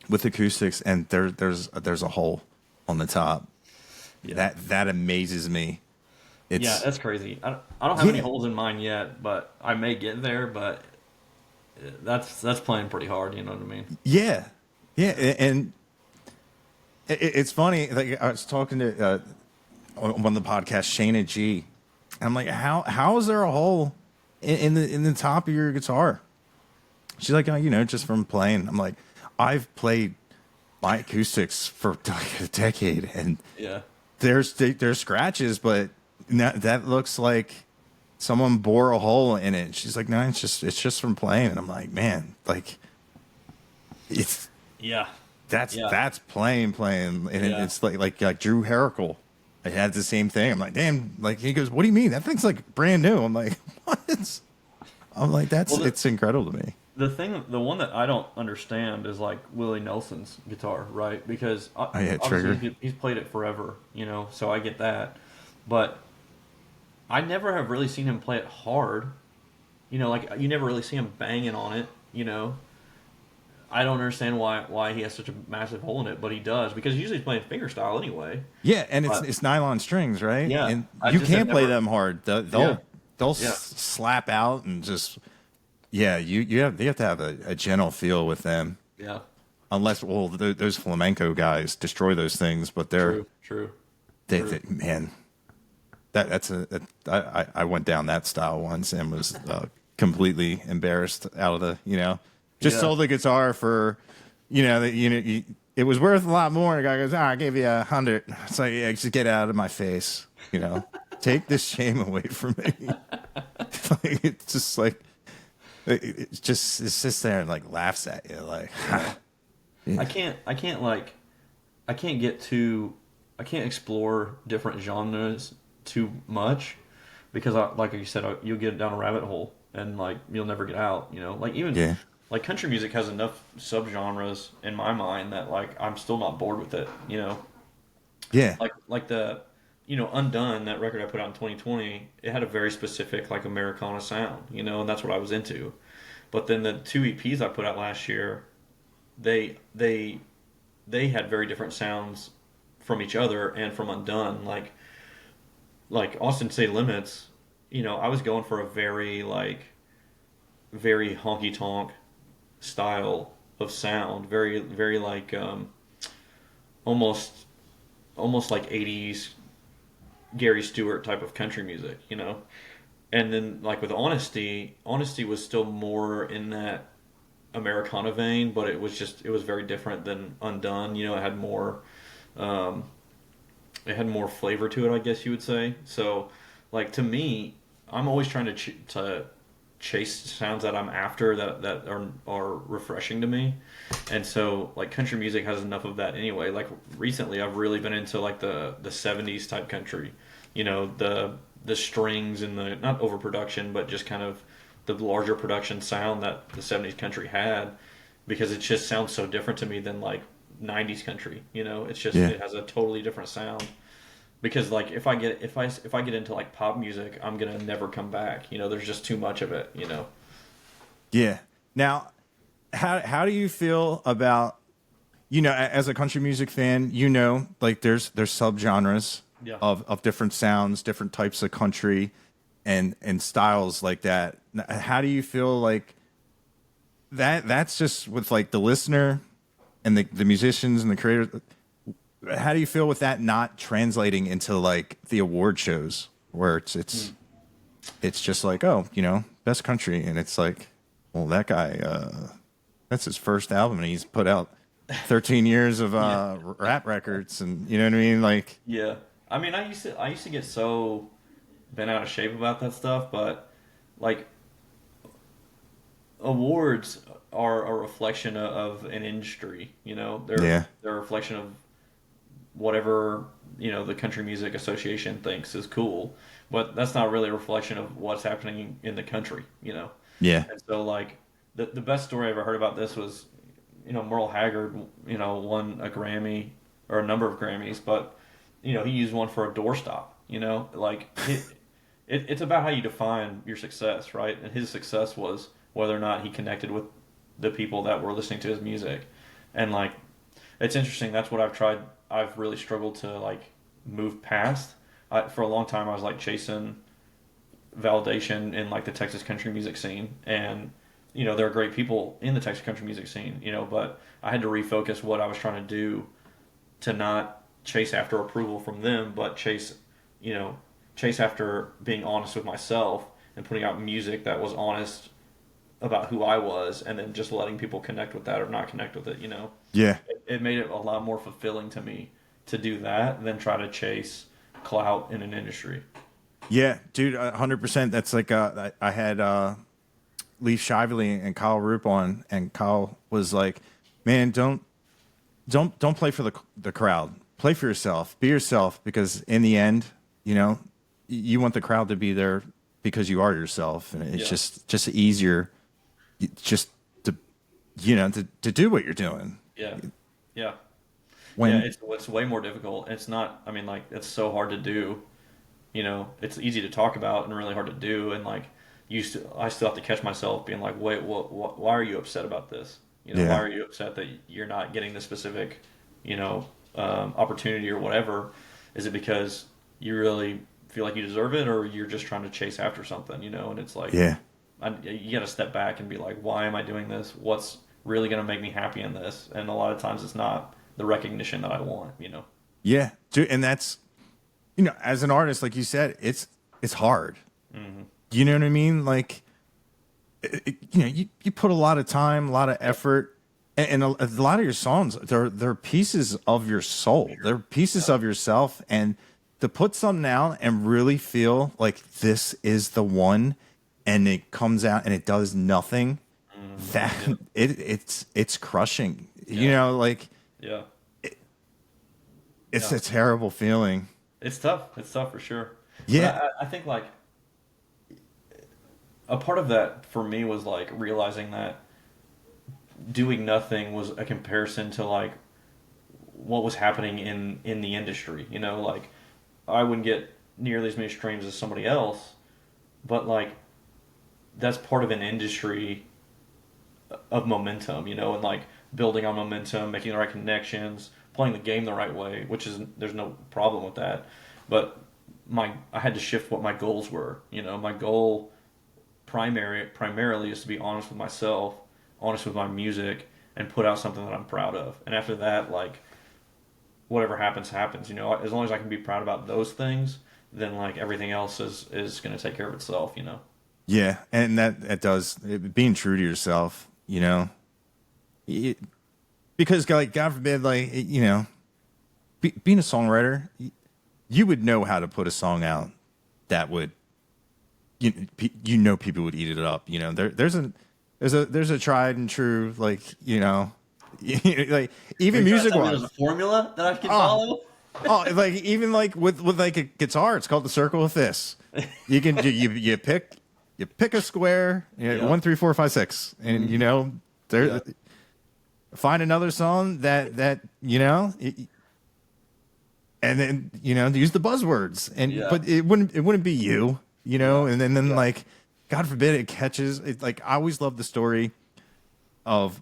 A: with acoustics and there's a hole on the top.
B: Yeah.
A: That amazes me.
B: Yeah, that's crazy. I don't have any holes in mine yet, but I may get there. But that's playing pretty hard. You know what I mean?
A: Yeah, yeah, and it's funny. Like I was talking to on one of the podcasts, Shayna G. I'm like, how is there a hole in the top of your guitar? She's like, oh, you know, just from playing. I'm like, I've played my acoustics for like a decade, and
B: Yeah.
A: there's scratches, but that looks like someone bore a hole in it. She's like, no, it's just from playing. And I'm like, man, like it's that's playing, and it's like Drew Herrickle. I had the same thing. I'm like, damn. Like he goes, what do you mean? That thing's like brand new. I'm like, what? I'm like, it's incredible to me.
B: The one that I don't understand is like Willie Nelson's guitar, right? Because
A: Trigger.
B: he's played it forever, you know. So I get that, but I never have really seen him play it hard. You know, like you never really see him banging on it. You know, I don't understand why he has such a massive hole in it, but he does because usually he's playing fingerstyle anyway.
A: Yeah, and it's nylon strings, right?
B: Yeah,
A: and you can't play them hard. They'll slap out and just you have to have a gentle feel with them.
B: Yeah.
A: Unless those flamenco guys destroy those things, but they're
B: true.
A: Man. I went down that style once and was completely embarrassed out of sold the guitar for, it was worth a lot more. The guy goes, I gave you 100. It's like, yeah, just get out of my face, take this shame away from me. It's just like, it sits there and like laughs at you. Like,
B: I can't explore different genres too much because like you said, you'll get down a rabbit hole and like you'll never get out. Like even like country music has enough subgenres in my mind that like I'm still not bored with it.
A: Yeah.
B: Like the Undone, that record I put out in 2020, it had a very specific like Americana sound, and that's what I was into. But then the 2 EPs I put out last year, they had very different sounds from each other and from Undone. Like Austin City Limits, I was going for a very honky tonk style of sound, very very like almost like 80s Gary Stewart type of country music, And then like with Honesty was still more in that Americana vein, but it was very different than Undone. It had more flavor to it, I guess you would say. So like to me, I'm always trying to chase sounds that I'm after that are refreshing to me. And so like country music has enough of that anyway. Like recently I've really been into like the 70s type country. You know, the strings and the not overproduction, but just kind of the larger production sound that the 70s country had, because it just sounds so different to me than like 90s country. You know, it's just
A: Yeah.
B: it has a totally different sound. Because like if I get into like pop music, I'm gonna never come back. You know, there's just too much of it. You know.
A: Yeah. Now, how do you feel about, as a country music fan, like there's subgenres
B: Yeah.
A: of different sounds, different types of country and styles like that. How do you feel like that's just with like the listener and the musicians and the creators? How do you feel with that not translating into like the award shows where it's just like, oh, best country, and it's like, well, that guy, that's his first album and he's put out 13 years of
B: Yeah.
A: rap records, and you know what I mean? Like,
B: Yeah. I mean, I used to get so bent out of shape about that stuff, but like awards are a reflection of an industry. You know,
A: yeah,
B: they're a reflection of whatever the Country Music Association thinks is cool, but that's not really a reflection of what's happening in the country. You know,
A: yeah,
B: and so like the best story I ever heard about this was Merle Haggard won a Grammy or a number of Grammys, but he used one for a doorstop. Like it's about how you define your success, right? And his success was whether or not he connected with the people that were listening to his music. And like it's interesting. That's what I've tried. I've really struggled to like move past. For a long time, I was like chasing validation in like the Texas country music scene, and there are great people in the Texas country music scene. But I had to refocus what I was trying to do to not chase after approval from them, but chase after being honest with myself and putting out music that was honest about who I was, and then just letting people connect with that or not connect with it.
A: yeah,
B: It made it a lot more fulfilling to me to do that than try to chase clout in an industry.
A: yeah, dude, 100%. That's like I had Leaf Shively and Kyle Roop on, and Kyle was like, man, don't play for the crowd. Play for yourself. Be yourself, because in the end, you want the crowd to be there because you are yourself, and it's
B: Yeah.
A: just easier, just to to do what you're doing.
B: Yeah. Yeah. Yeah,
A: When
B: it's way more difficult. It's not, I mean, like, it's so hard to do. It's easy to talk about and really hard to do. And like, I still have to catch myself being like, wait, why are you upset about this? Why
A: yeah,
B: are you upset that you're not getting the specific, opportunity or whatever? Is it because you really feel like you deserve it, or you're just trying to chase after something? And it's like,
A: yeah,
B: you got to step back and be like, why am I doing this? What's really going to make me happy in this? And a lot of times it's not the recognition that I want.
A: yeah, dude, and that's as an artist, like you said, it's hard.
B: Hmm.
A: You know what I mean? Like, you put a lot of time, a lot of effort, and a lot of your songs, they're pieces of your soul. They're pieces of yourself, and to put something out and really feel like this is the one, and it comes out and it does nothing, that
B: Yeah.
A: it's crushing.
B: Yeah.
A: Like,
B: Yeah.
A: it's
B: Yeah.
A: a terrible feeling.
B: It's tough. It's tough for sure. But
A: Yeah,
B: I think like a part of that for me was like realizing that doing nothing was a comparison to like what was happening in the industry. Like I wouldn't get nearly as many streams as somebody else, but like that's part of an industry of momentum, and like building on momentum, making the right connections, playing the game the right way, which is there's no problem with that. But I had to shift what my goals were. My goal primarily is to be honest with myself, honest with my music, and put out something that I'm proud of. And after that, like whatever happens, happens. As long as I can be proud about those things, then like everything else is going to take care of itself.
A: yeah, and that does being true to yourself. It- because like God forbid, like being a songwriter, you would know how to put a song out that would, people would eat it up. There's a tried and true, like, like even music wise.
B: There's a formula that I can follow.
A: Oh, like even like with like a guitar, it's called the circle of this. You can you pick a square, 1, 3, 4, 5, 6, and there. Find another song that and then use the buzzwords, but it wouldn't be you, and then like, God forbid it catches it. Like, I always love the story of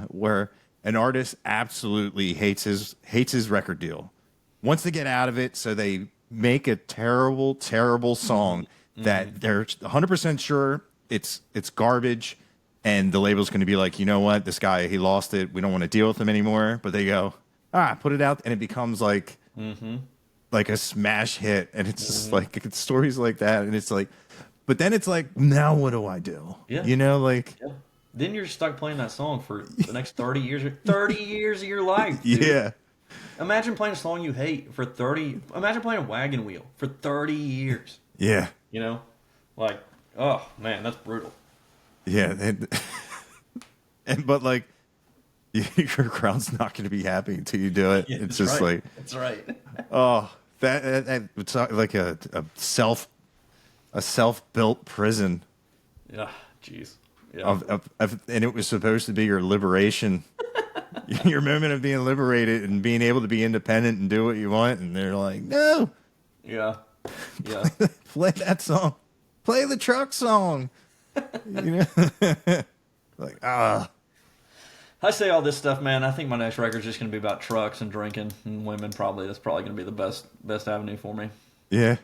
A: where an artist absolutely hates his record deal, wants to get out of it, so they make a terrible song that they're 100% sure it's garbage. And the label's going to be like, you know what? This guy, he lost it. We don't want to deal with him anymore. But they go, put it out. And it becomes like a smash hit. And it's just like, it's stories like that. And it's like, but then it's like, now what do I do?
B: Yeah. Then you're stuck playing that song for the next 30 years of your life. Dude. Yeah. Imagine playing a song you hate for 30. Imagine playing a Wagon Wheel for 30 years.
A: Yeah.
B: Like, oh man, that's brutal.
A: Yeah, but like, your crowd's not going to be happy until you do it. It's just
B: right.
A: like,
B: that's right.
A: Oh, that it's like a self-built prison.
B: Yeah, jeez. Yeah.
A: And it was supposed to be your liberation, your moment of being liberated and being able to be independent and do what you want. And they're like, no.
B: Yeah. Yeah.
A: Play that song. Play the truck song. Like, I
B: say all this stuff, man. I think my next record's just gonna be about trucks and drinking and women. Probably that's probably gonna be the best avenue for me.
A: Yeah.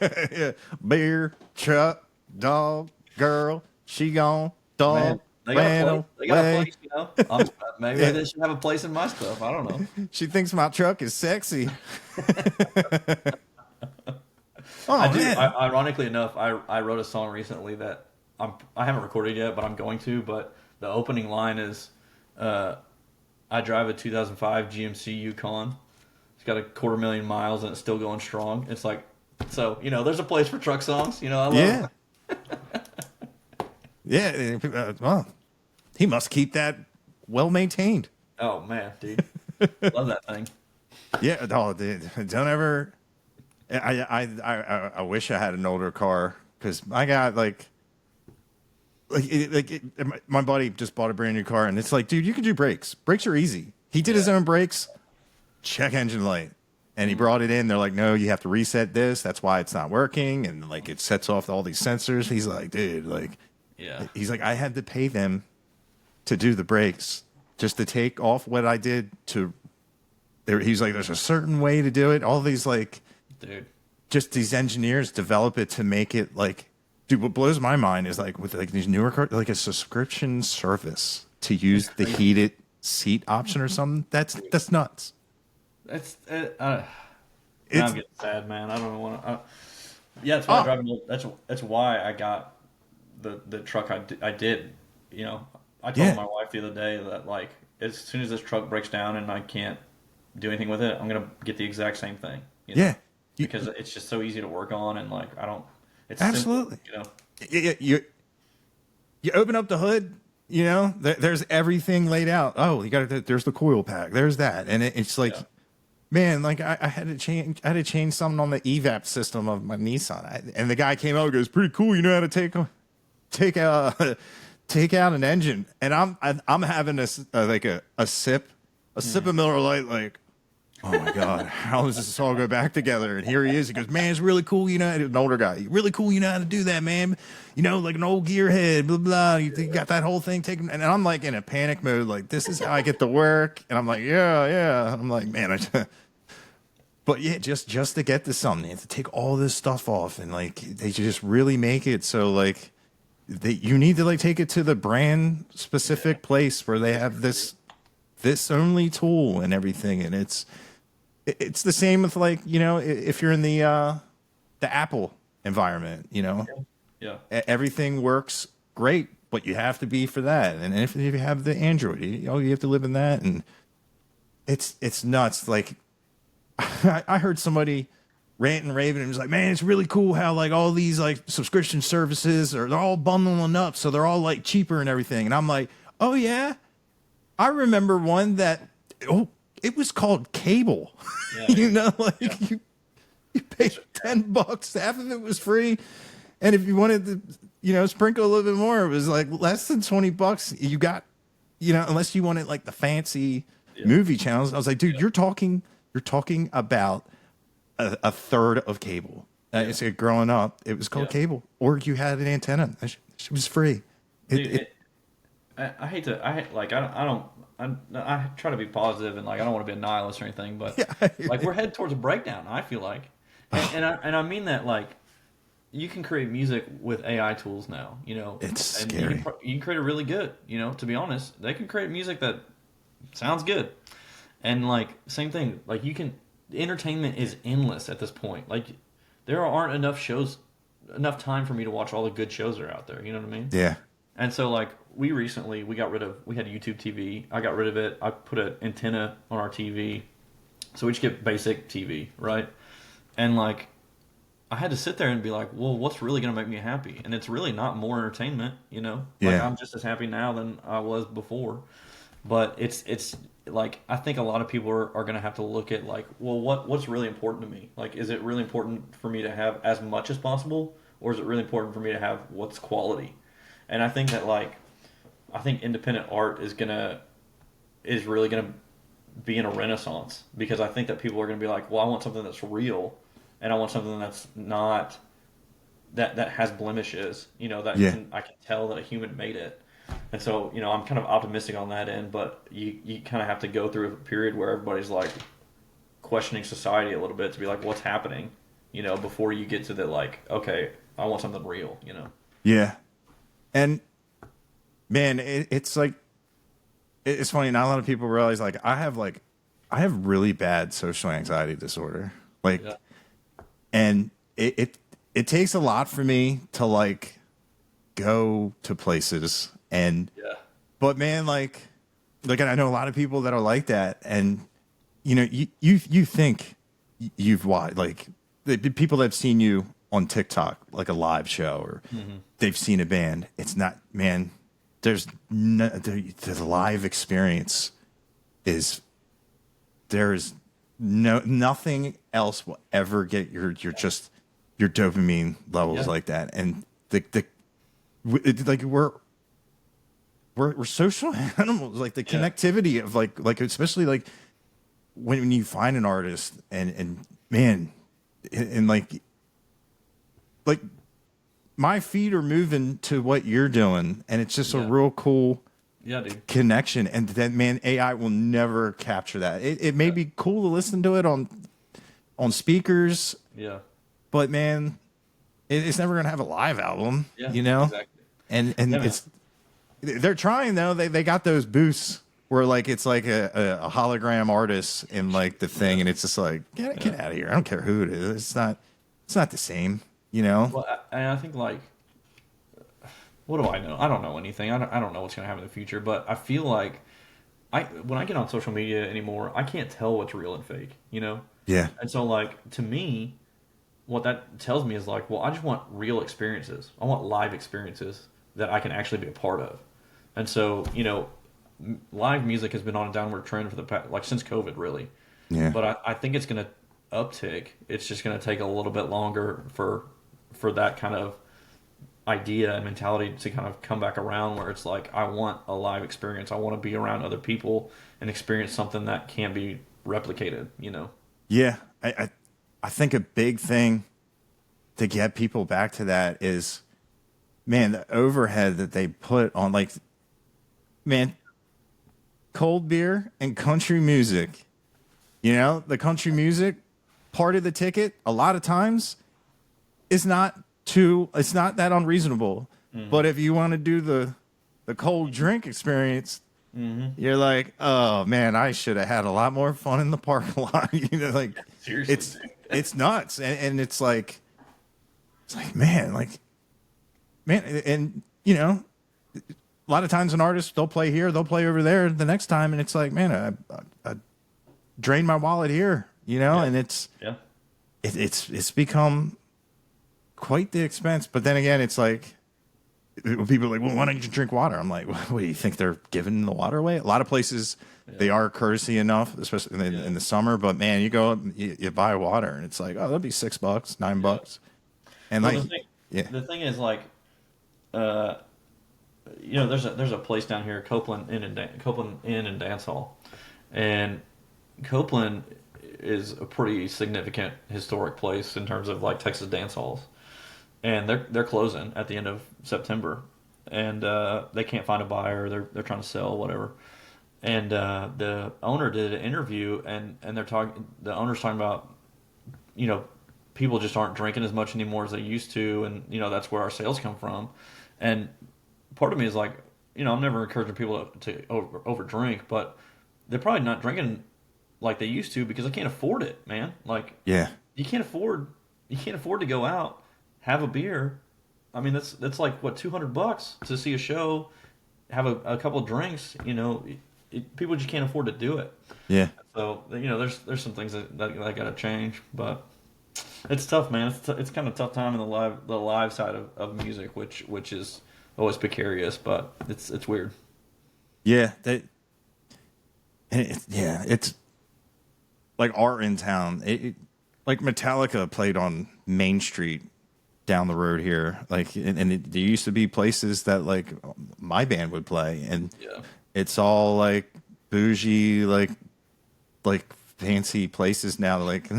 A: Yeah. Beer, truck, dog, girl, she gone, dog. Man,
B: they got a place, maybe they should have a place in my stuff. I don't know.
A: She thinks my truck is sexy.
B: I do. Ironically enough, I wrote a song recently that I haven't recorded yet, but I'm going to. But the opening line is, I drive a 2005 GMC Yukon. It's got 250,000 miles and it's still going strong. It's like, so there's a place for truck songs. I love
A: it. Yeah. Well, he must keep that well maintained.
B: Oh man, dude, love that thing.
A: Yeah. Oh, dude, don't ever. I wish I had an older car, because I got my buddy just bought a brand new car, and it's like, dude, you can do brakes. Brakes are easy. He did his own brakes. Check engine light, and he brought it in. They're like, no, you have to reset this. That's why it's not working, and like it sets off all these sensors. He's like, dude, he's like, I had to pay them to do the brakes just to take off what I did to. He's like, there's a certain way to do it. All these
B: dude,
A: just these engineers develop it to make it like, dude, what blows my mind is like with like these newer cars, like a subscription service to use the heated seat option or something. That's nuts.
B: That's I'm getting sad, man. I don't know what. That's why I drive. That's why I got the truck I did. I told my wife the other day that like, as soon as this truck breaks down and I can't do anything with it, I'm gonna get the exact same thing.
A: Yeah.
B: Because it's just so easy to work on, and like I don't. It's
A: absolutely
B: simple,
A: you open up the hood, there's everything laid out. Oh, there's the coil pack, there's that, and it's like, man, like I had to change something on the evap system of my Nissan, and the guy came out and goes, pretty cool, you know how to take out an engine, and I'm having a sip of Miller Lite, like, oh my God, how does this all go back together? And here he is. He goes, man, it's really cool. An older guy, really cool. You know how to do that, man. Like an old gearhead, blah, blah. You got that whole thing taken. And I'm like in a panic mode. Like, this is how I get to work. And I'm like, yeah. I'm like, man, but yeah, just to get to something, they have to take all this stuff off. And like, they just really make it so like you need to like take it to the brand specific place where they have this only tool and everything. And it's the same with like, if you're in the Apple environment,
B: Yeah.
A: Everything works great, but you have to be for that. And if you have the Android, you have to live in that. And it's nuts. Like I heard somebody ranting and raving. It was like, man, it's really cool how like all these like subscription services they're all bundling up, so they're all like cheaper and everything. And I'm like, oh yeah, I remember one that it was called cable.
B: Yeah,
A: You know, like
B: yeah.
A: you paid $10, half of it was free, and if you wanted to, you know, sprinkle a little bit more, it was like less than $20. You got, you know, unless you wanted like the fancy movie channels. I was like, dude, you're talking about a third of cable. It's growing up, it was called cable, or you had an antenna. It was free.
B: Dude, I try to be positive and like I don't want to be a nihilist or anything, but like we're headed towards a breakdown. I feel like, and I mean that like you can create music with AI tools now. You know,
A: it's
B: and
A: scary.
B: You can create it really good. You know, to be honest, they can create music that sounds good, and like same thing. Like you can, entertainment is endless at this point. Like there aren't enough time for me to watch all the good shows that are out there. You know what I mean?
A: Yeah.
B: And so like we had YouTube TV. I got rid of it. I put an antenna on our TV. So we just get basic TV, right? And like I had to sit there and be like, well, what's really going to make me happy? And it's really not more entertainment, you know? Like I'm just as happy now than I was before. But it's like I think a lot of people are going to have to look at like, well, what's really important to me? Like is it really important for me to have as much as possible, or is it really important for me to have what's quality? And I think that like independent art is really gonna be in a renaissance, because I think that people are gonna be like, well, I want something that's real, and I want something that's not that has blemishes, you know, that I can tell that a human made it. And so, you know, I'm kind of optimistic on that end, but you kind of have to go through a period where everybody's like questioning society a little bit to be like, what's happening, you know, before you get to the like, okay, I want something real, you know.
A: Yeah. And man, it's like, it's funny. Not a lot of people realize like I have really bad social anxiety disorder. Like, and it takes a lot for me to like go to places and, but man, like I know a lot of people that are like that. And you know, you think you've watched like the people that have seen you on TikTok, like a live show, or they've seen a band. It's not, man, the live experience nothing else will ever get your dopamine levels like that. And like we're social animals, like the connectivity of like, especially like when you find an artist and man, and like my feet are moving to what you're doing, and it's just a real cool connection. And then, man, AI will never capture that. It may be cool to listen to it on speakers, but man, it's never gonna have a live album, you know.
B: Exactly.
A: And they're trying though. They got those booths where like it's like a hologram artist in like the thing, and it's just like get out of here. I don't care who it is. It's not the same. You know?
B: Well, and I think like, what do I know? I don't know anything. I don't know what's going to happen in the future. But I feel like when I get on social media anymore, I can't tell what's real and fake. You know?
A: Yeah.
B: And so like to me, what that tells me is like, well, I just want real experiences. I want live experiences that I can actually be a part of. And so you know, live music has been on a downward trend for the past, like since COVID, really.
A: Yeah.
B: But I think it's going to uptick. It's just going to take a little bit longer for that kind of idea and mentality to kind of come back around, where it's like, I want a live experience. I want to be around other people and experience something that can't be replicated, you know?
A: Yeah. I think a big thing to get people back to that is, man, the overhead that they put on, like, man, cold beer and country music, you know, the country music part of the ticket, a lot of times, it's not that unreasonable. But if you want to do the cold drink experience, you're like, oh man, I should have had a lot more fun in the parking lot. You know, like
B: Seriously,
A: it's nuts. And it's like man, and you know, a lot of times an artist, they'll play here, they'll play over there the next time, and it's like, man, I drained my wallet here, you know, and it's become quite the expense. But then again, it's like when people are like, well, why don't you drink water? I'm like, what do you think they're giving the water away? A lot of places they are courtesy enough, especially in the summer. But man, you go up, you buy water, and it's like, oh, that'll be $6, $9, and
B: Well,
A: like,
B: the thing is like, uh, there's a place down here, Copeland Inn and Dance Hall, and Copeland is a pretty significant historic place in terms of like Texas dance halls, and they're closing at the end of September, and they can't find a buyer. They're trying to sell whatever, and the owner did an interview, and the owner's talking about, people just aren't drinking as much anymore as they used to, and that's where our sales come from, and part of me is like, I'm never encouraging people to over drink, but they're probably not drinking like they used to because they can't afford it, man. Like,
A: yeah,
B: you can't afford to go out, have a beer. I mean, that's like what, $200 to see a show, have a couple of drinks. People just can't afford to do it.
A: yeah.
B: So there's some things that got to change, but it's tough, man. It's kind of tough time in the live side of music, which is always precarious, but it's weird.
A: Yeah, it's like art in town. Like Metallica played on Main Street down the road here. Like, and there used to be places that like my band would play, and it's all like bougie, like fancy places now. Like,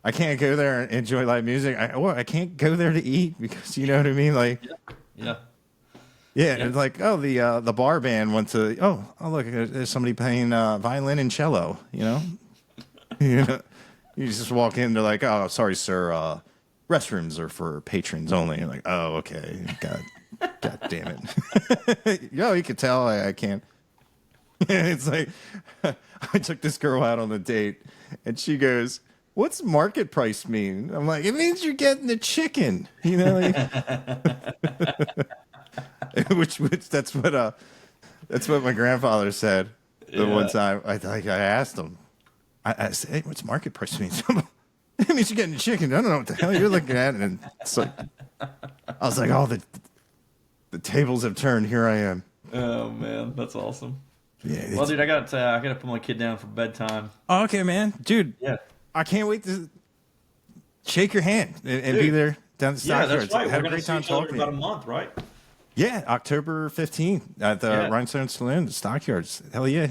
A: I can't go there and enjoy live music. I can't go there to eat because you know what I mean. Like,
B: yeah.
A: It's like, oh, the bar band went to, oh look, there's somebody playing violin and cello, you just walk in, they're like, oh, sorry, sir, restrooms are for patrons only. You're like, oh, okay, God damn it. You could tell I can't. It's like, I took this girl out on a date, and she goes, what's market price mean? I'm like, it means you're getting the chicken, like, which that's what my grandfather said the one time. I asked him. I said, "Hey, what's market price mean?" It means you're getting the chicken. I don't know what the hell you're looking at. And it's like, I was like, "Oh, the tables have turned. Here I am."
B: Oh man, that's awesome.
A: Yeah.
B: Well, dude, I got to put my kid down for bedtime.
A: Oh, okay, man, dude.
B: Yeah.
A: I can't wait to shake your hand and be there down the stockyards.
B: Yeah, that's right.
A: Had
B: We're
A: a great time talking.
B: About a month, right?
A: Yeah, October 15th at the Rhinestone Saloon, the Stockyards. Hell yeah!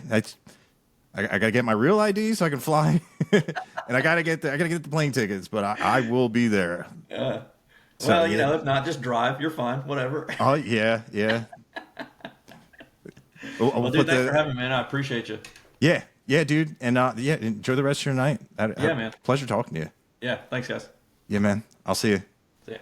A: I gotta get my real ID so I can fly, and I gotta get the plane tickets. But I will be there.
B: Yeah.
A: So,
B: well, if not, just drive. You're fine. Whatever.
A: Oh yeah.
B: Well, dude, thanks for having me, man. I appreciate you.
A: Yeah, dude, and enjoy the rest of your night.
B: Man.
A: Pleasure talking to you.
B: Yeah, thanks, guys.
A: Yeah, man. I'll see you.
B: See ya.